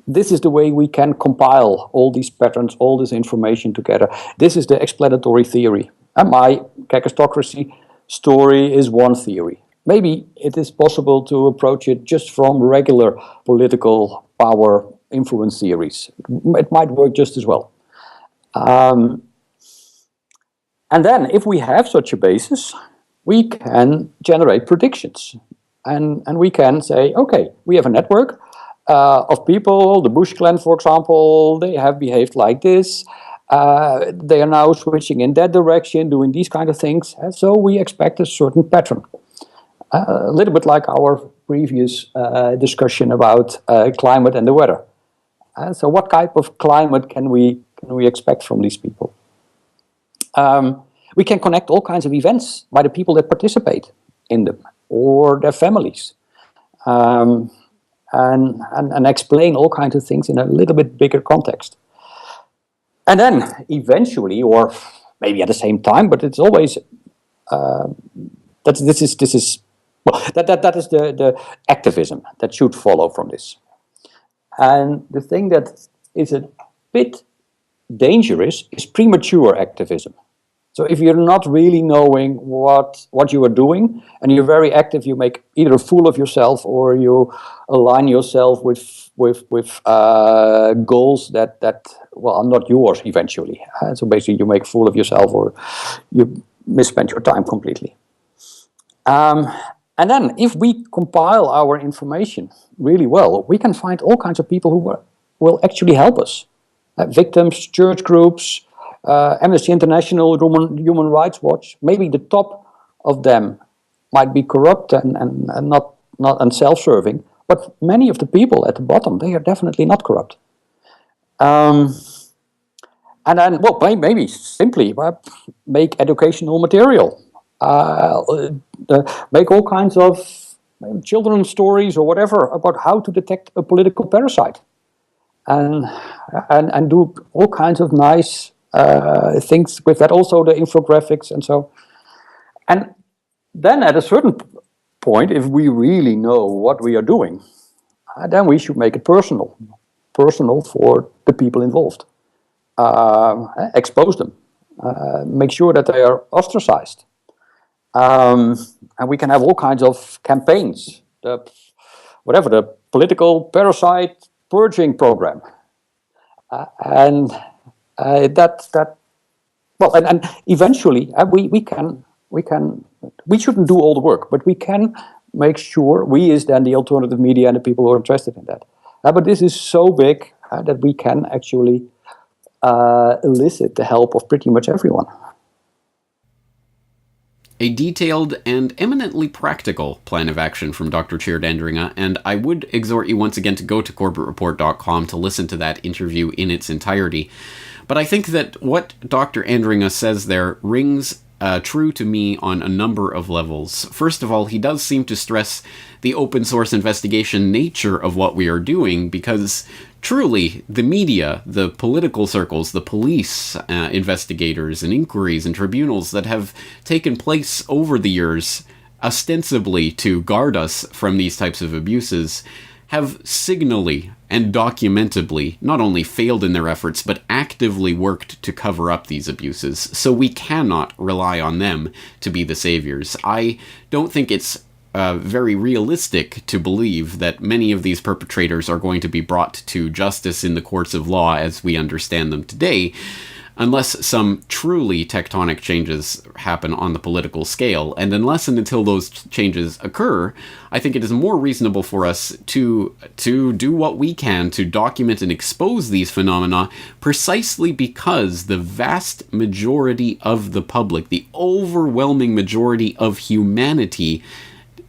This is the way we can compile all these patterns, all this information together. This is the explanatory theory. And my kakistocracy story is one theory. Maybe it is possible to approach it just from regular political power influence theories. It might work just as well. And then if we have such a basis, we can generate predictions, and we can say, okay, we have a network of people, the Bush clan, for example, they have behaved like this, they are now switching in that direction, doing these kind of things, and so we expect a certain pattern. A little bit like our previous discussion about climate and the weather. So what type of climate can we expect from these people? We can connect all kinds of events by the people that participate in them. or their families, and explain all kinds of things in a little bit bigger context. And then eventually, or maybe at the same time, but it's always that is the activism that should follow from this. And the thing that is a bit dangerous is premature activism. So if you're not really knowing what you are doing and you're very active, you make either a fool of yourself or you align yourself with goals that are not yours eventually. So basically you make a fool of yourself or you misspend your time completely. And then if we compile our information really well, we can find all kinds of people who will actually help us. Victims, church groups, Amnesty International, Human Rights Watch. Maybe the top of them might be corrupt and not self-serving, but many of the people at the bottom, they are definitely not corrupt. And then, well, maybe simply make educational material. Make all kinds of children's stories or whatever about how to detect a political parasite, and do all kinds of nice things with that. Also the infographics and so. And then at a certain point, if we really know what we are doing, then we should make it personal for the people involved. Expose them, make sure that they are ostracized. And we can have all kinds of campaigns, the political parasite purging program, and eventually we shouldn't do all the work, but we can make sure we is then the alternative media and the people who are interested in that. But this is so big that we can actually elicit the help of pretty much everyone. A detailed and eminently practical plan of action from Dr. Tjeerd Andringa, and I would exhort you once again to go to CorbettReport.com to listen to that interview in its entirety. But I think that what Dr. Andringa says there rings true to me on a number of levels. First of all, he does seem to stress the open source investigation nature of what we are doing, because truly, the media, the political circles, the police investigators and inquiries and tribunals that have taken place over the years, ostensibly to guard us from these types of abuses, have signally and documentably not only failed in their efforts, but actively worked to cover up these abuses. So we cannot rely on them to be the saviors. I don't think it's very realistic to believe that many of these perpetrators are going to be brought to justice in the courts of law as we understand them today, unless some truly tectonic changes happen on the political scale. And unless and until those changes occur, I think it is more reasonable for us to do what we can to document and expose these phenomena, precisely because the vast majority of the public, the overwhelming majority of humanity,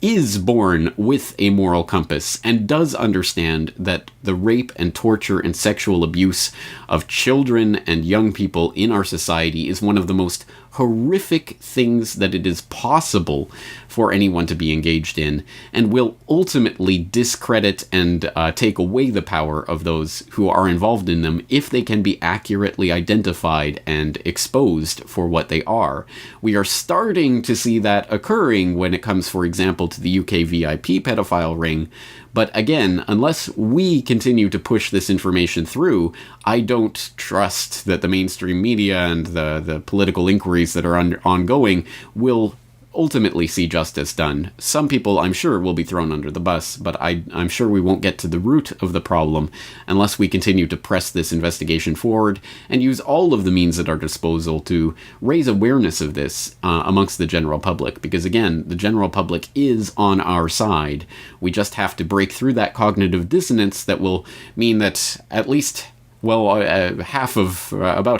is born with a moral compass and does understand that the rape and torture and sexual abuse of children and young people in our society is one of the most horrific things that it is possible for anyone to be engaged in, and will ultimately discredit and take away the power of those who are involved in them if they can be accurately identified and exposed for what they are. We are starting to see that occurring when it comes, for example, to the UK VIP pedophile ring. But again, unless we continue to push this information through, I don't trust that the mainstream media and the political inquiries that are ongoing will ultimately see justice done. Some people, I'm sure, will be thrown under the bus, but I'm sure we won't get to the root of the problem unless we continue to press this investigation forward and use all of the means at our disposal to raise awareness of this amongst the general public. Because again, the general public is on our side. We just have to break through that cognitive dissonance that will mean that, at least about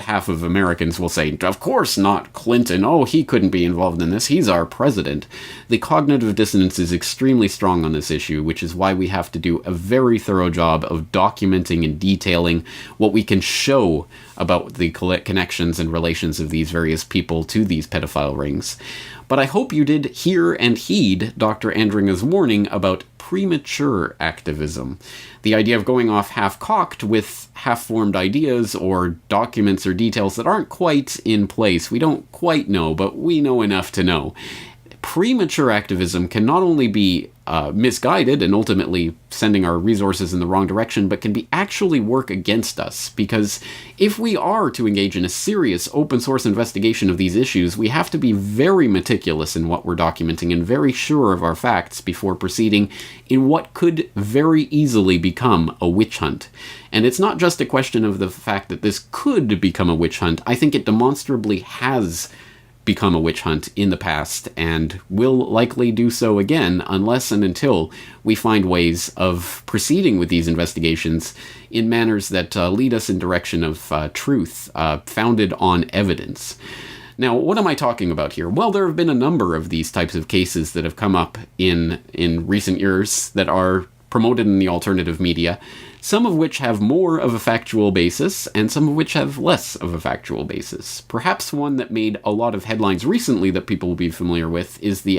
half of Americans will say, of course not Clinton. Oh, he couldn't be involved in this. He's our president. The cognitive dissonance is extremely strong on this issue, which is why we have to do a very thorough job of documenting and detailing what we can show about the connections and relations of these various people to these pedophile rings. But I hope you did hear and heed Dr. Andringa's warning about premature activism. The idea of going off half-cocked with half-formed ideas or documents or details that aren't quite in place. We don't quite know, but we know enough to know. Premature activism can not only be misguided and ultimately sending our resources in the wrong direction, but can be actually work against us. Because if we are to engage in a serious open source investigation of these issues, we have to be very meticulous in what we're documenting and very sure of our facts before proceeding in what could very easily become a witch hunt. And it's not just a question of the fact that this could become a witch hunt. I think it demonstrably has become a witch hunt in the past and will likely do so again unless and until we find ways of proceeding with these investigations in manners that lead us in direction of truth, founded on evidence. Now, what am I talking about here? Well, there have been a number of these types of cases that have come up in recent years that are promoted in the alternative media, some of which have more of a factual basis, and some of which have less of a factual basis. Perhaps one that made a lot of headlines recently that people will be familiar with is the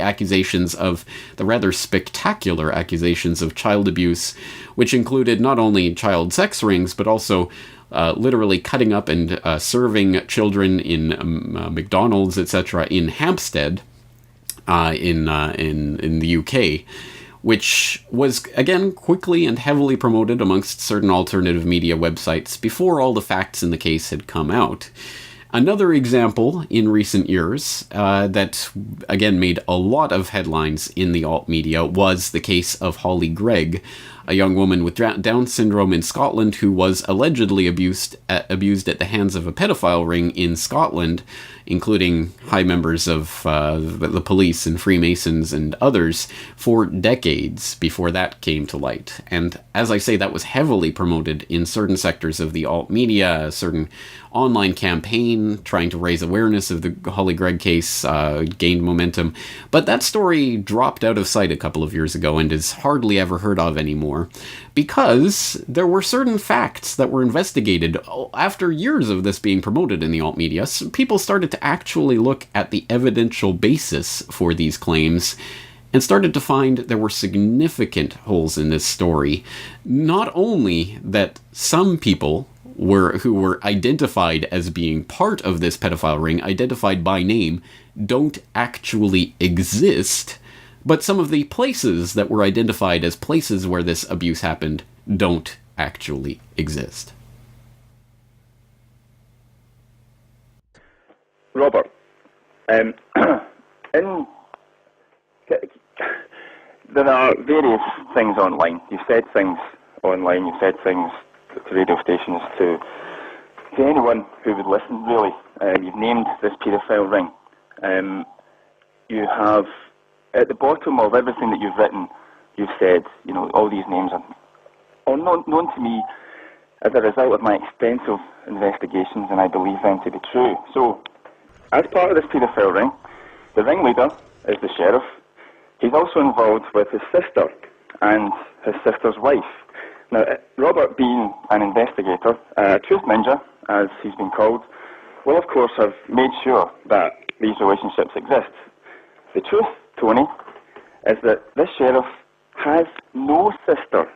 rather spectacular accusations of child abuse, which included not only child sex rings, but also literally cutting up and serving children in McDonald's, etc., in Hampstead, in the UK, which was, again, quickly and heavily promoted amongst certain alternative media websites before all the facts in the case had come out. Another example in recent years that, again, made a lot of headlines in the alt media was the case of Holly Gregg, a young woman with Down syndrome in Scotland who was allegedly abused at the hands of a pedophile ring in Scotland, including high members of the police and Freemasons and others, for decades before that came to light. And as I say, that was heavily promoted in certain sectors of the alt media, a certain online campaign trying to raise awareness of the Holly Gregg case gained momentum. But that story dropped out of sight a couple of years ago and is hardly ever heard of anymore, because there were certain facts that were investigated after years of this being promoted in the alt media. So people started to actually look at the evidential basis for these claims and started to find there were significant holes in this story. Not only that some people who were identified as being part of this pedophile ring, identified by name, don't actually exist, but some of the places that were identified as places where this abuse happened don't actually exist. Robert, there are various things online. You've said things online, you've said things to radio stations, to anyone who would listen, really. You've named this paedophile ring. You have, at the bottom of everything that you've written, you've said, all these names are known to me as a result of my extensive investigations, and I believe them to be true. So, as part of this paedophile ring, the ringleader is the sheriff. He's also involved with his sister and his sister's wife. Now, Robert, being an investigator, Truth Ninja, as he's been called, will of course have made sure that these relationships exist. The truth, Tony, is that this sheriff has no sister,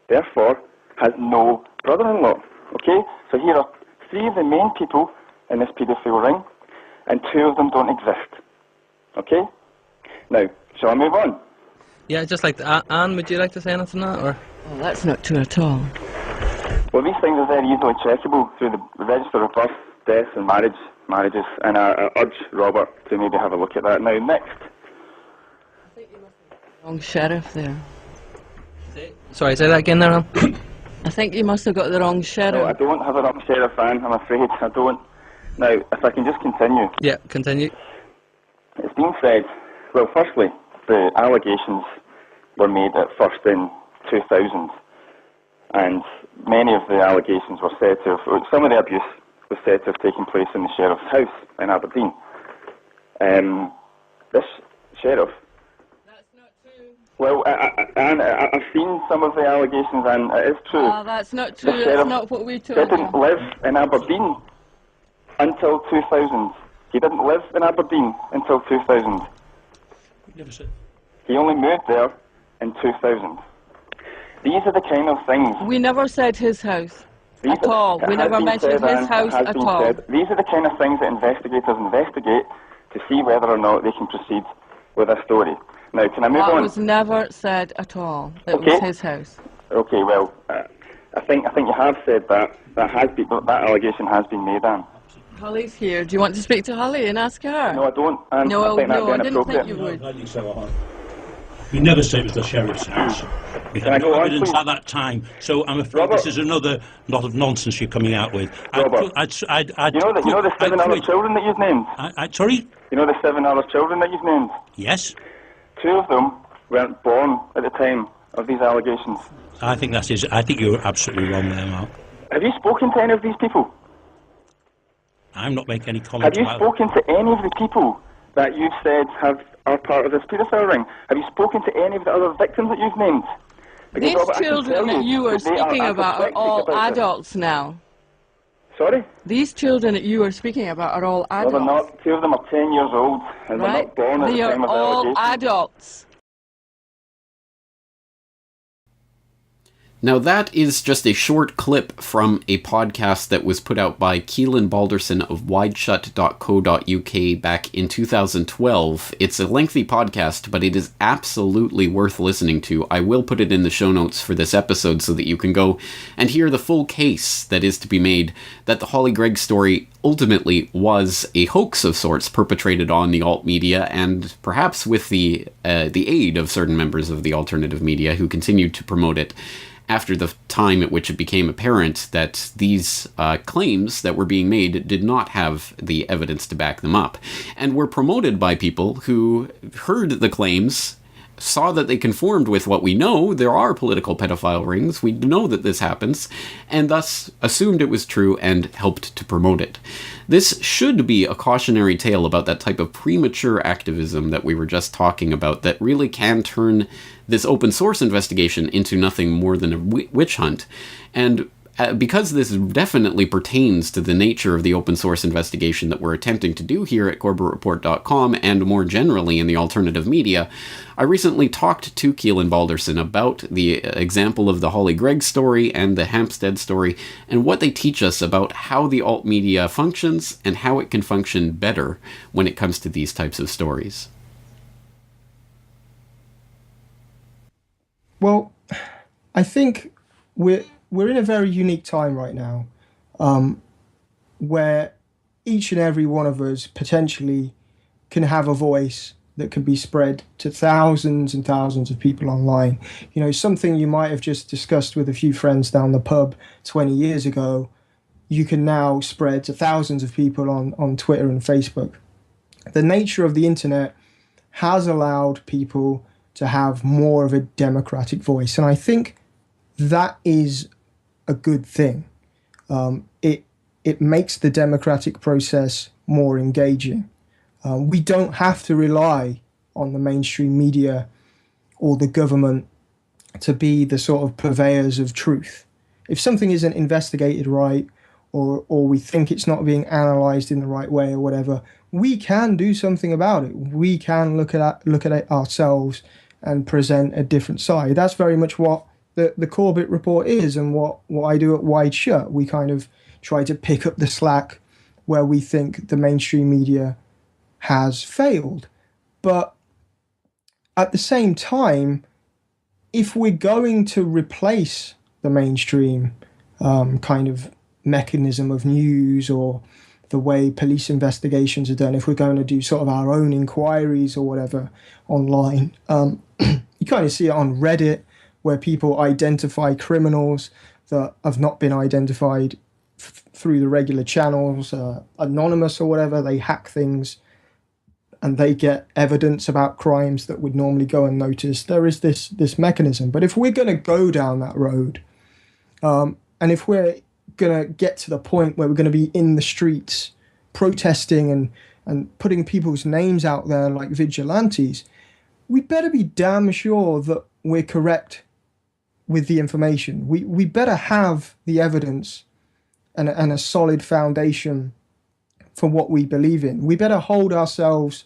therefore has no brother-in-law. Okay? So here are three of the main people in this paedophile ring, and two of them don't exist. Okay? Now, shall I move on? Yeah, just like that. Anne, would you like to say anything on that, or? Well, that's not true at all. Well, these things are very easily checkable through the Register of Birth, Deaths and Marriages, and I urge Robert to maybe have a look at that. Now, next. Wrong sheriff there. Sorry, say that again there, Anne. I think you must have got the wrong sheriff. No, I don't have a wrong sheriff, Anne, I'm afraid. I don't. Now, if I can just continue. Yeah, continue. It's been said, well, firstly, the allegations were made at first in 2000. and many of the allegations were said to have, some of the abuse was said to have taken place in the sheriff's house in Aberdeen. This sheriff... That's not true. Well, I've seen some of the allegations, and it is true. That's not true. That's not what we told didn't you. live in Aberdeen until 2000. He didn't live in Aberdeen until 2000. Never said. He only moved there in 2000. These are the kind of things... We never said his house at all. We never mentioned his house at all. These are the kind of things that investigators investigate to see whether or not they can proceed with a story. Now, can I move on? That was never said at all. It was his house. Okay, well, I think you have said that. That allegation has been made, Anne. Holly's here. Do you want to speak to Holly and ask her? No, I don't. Anne, No, I think no, I that'd be didn't think inappropriate. you would. No, I think so. We never said it was the sheriff's house. We Can I had go no on, evidence please? at that time. So I'm afraid Robert. this is another lot of nonsense you're coming out with. Robert. You know the 7 other children that you've named? Sorry? You know the 7 other children that you've named? Yes. 2 of them weren't born at the time of these allegations. I think I think you're absolutely wrong there, Mark. Have you spoken to any of these people? I'm not making any comment Have you about spoken to any of the people that you've said are part of this paedophile ring? Have you spoken to any of the other victims that you've named? Because, These Robert, I can children tell that you are that they speaking about are apoplectic all about this. adults now. Sorry? These children that you are speaking about are all No, adults. they're not. 2 of them are 10 years old, and they're Right? not born at They the are time of the all allegation. adults. Now, that is just a short clip from a podcast that was put out by Keelan Balderson of wideshut.co.uk back in 2012. It's a lengthy podcast, but it is absolutely worth listening to. I will put it in the show notes for this episode so that you can go and hear the full case that is to be made that the Holly Gregg story ultimately was a hoax of sorts perpetrated on the alt media, and perhaps with the aid of certain members of the alternative media who continued to promote it after the time at which it became apparent that these claims that were being made did not have the evidence to back them up, and were promoted by people who heard the claims, saw that they conformed with what we know. There are political pedophile rings. We know that this happens, and thus assumed it was true and helped to promote it. This should be a cautionary tale about that type of premature activism that we were just talking about that really can turn this open source investigation into nothing more than a witch hunt. And because this definitely pertains to the nature of the open source investigation that we're attempting to do here at CorbettReport.com and more generally in the alternative media, I recently talked to Keelan Balderson about the example of the Holly Gregg story and the Hampstead story and what they teach us about how the alt media functions and how it can function better when it comes to these types of stories. Well, I think we're in a very unique time right now, where each and every one of us potentially can have a voice that can be spread to thousands and thousands of people online. You know, something you might have just discussed with a few friends down the pub 20 years ago, you can now spread to thousands of people on Twitter and Facebook. The nature of the internet has allowed people to have more of a democratic voice, and I think that is a good thing. It makes the democratic process more engaging. We don't have to rely on the mainstream media or the government to be the sort of purveyors of truth. If something isn't investigated right, or we think it's not being analysed in the right way or whatever, we can do something about it. We can look at it ourselves and present a different side. That's very much what the Corbett Report is, and what I do at Wide Shut. We kind of try to pick up the slack where we think the mainstream media has failed. But at the same time, if we're going to replace the mainstream kind of mechanism of news or the way police investigations are done, if we're going to do sort of our own inquiries or whatever online, you kind of see it on Reddit, where people identify criminals that have not been identified through the regular channels, anonymous or whatever. They hack things and they get evidence about crimes that would normally go unnoticed. There is this mechanism. But if we're going to go down that road, And if we're going to get to the point where we're going to be in the streets protesting and putting people's names out there like vigilantes, we better be damn sure that we're correct with the information. We better have the evidence and a solid foundation for what we believe in. We better hold ourselves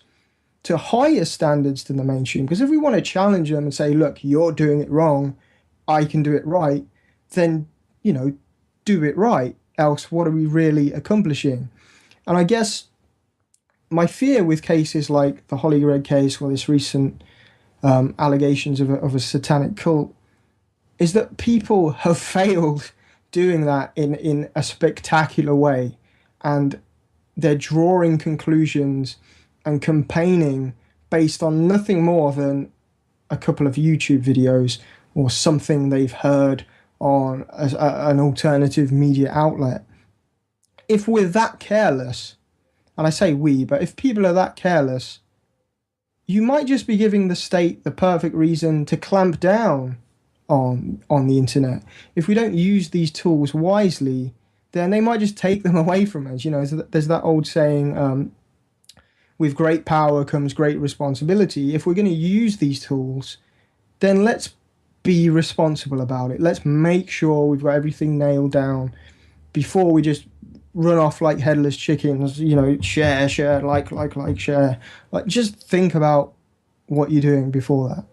to higher standards than the mainstream, because if we want to challenge them and say, look, you're doing it wrong, I can do it right, then, do it right. Else, what are we really accomplishing? And I guess my fear with cases like the Holyrood case or this recent allegations of a satanic cult is that people have failed doing that in a spectacular way, and they're drawing conclusions and campaigning based on nothing more than a couple of YouTube videos or something they've heard on an alternative media outlet. If we're that careless, and I say we, but if people are that careless, you might just be giving the state the perfect reason to clamp down on the internet. If we don't use these tools wisely, then they might just take them away from us. There's that old saying, with great power comes great responsibility. If we're going to use these tools, then let's be responsible about it. Let's make sure we've got everything nailed down before we just run off like headless chickens, share, like, share. Just think about what you're doing before that.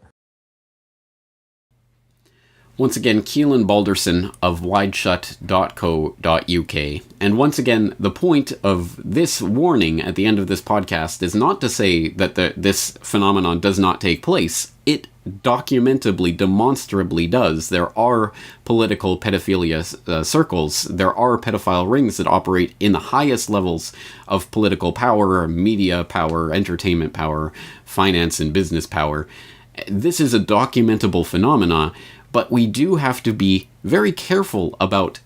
Once again, Keelan Balderson of wideshut.co.uk. And once again, the point of this warning at the end of this podcast is not to say that this phenomenon does not take place. It documentably, demonstrably does. There are political pedophilia circles. There are pedophile rings that operate in the highest levels of political power, media power, entertainment power, finance and business power. This is a documentable phenomena. But we do have to be very careful about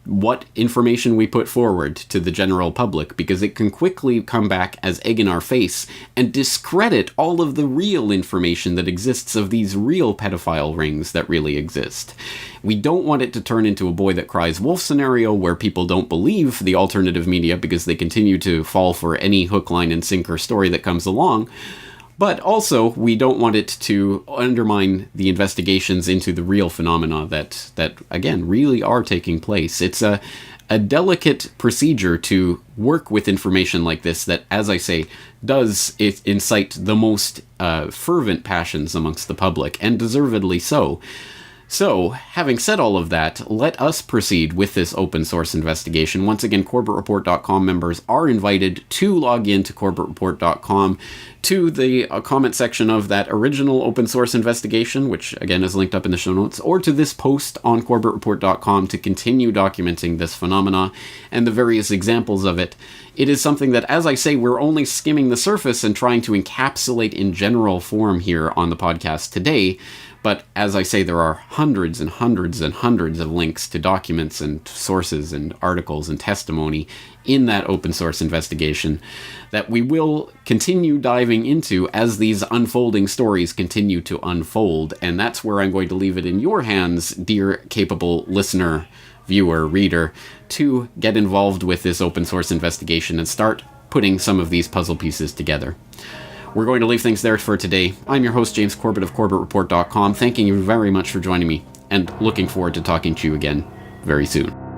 what information we put forward to the general public, because it can quickly come back as egg in our face and discredit all of the real information that exists of these real pedophile rings that really exist. We don't want it to turn into a boy that cries wolf scenario where people don't believe the alternative media because they continue to fall for any hook, line, and sinker story that comes along. But also, we don't want it to undermine the investigations into the real phenomena that again, really are taking place. It's a delicate procedure to work with information like this that, as I say, does incite the most fervent passions amongst the public, and deservedly so. So, having said all of that, let us proceed with this open source investigation. Once again, CorbettReport.com members are invited to log in to CorbettReport.com to the comment section of that original open source investigation, which again is linked up in the show notes, or to this post on CorbettReport.com to continue documenting this phenomena and the various examples of it. It is something that, as I say, we're only skimming the surface and trying to encapsulate in general form here on the podcast today. But as I say, there are hundreds and hundreds and hundreds of links to documents and sources and articles and testimony in that open source investigation that we will continue diving into as these unfolding stories continue to unfold. And that's where I'm going to leave it in your hands, dear capable listener, viewer, reader, to get involved with this open source investigation and start putting some of these puzzle pieces together. We're going to leave things there for today. I'm your host, James Corbett of CorbettReport.com, thanking you very much for joining me, and looking forward to talking to you again very soon.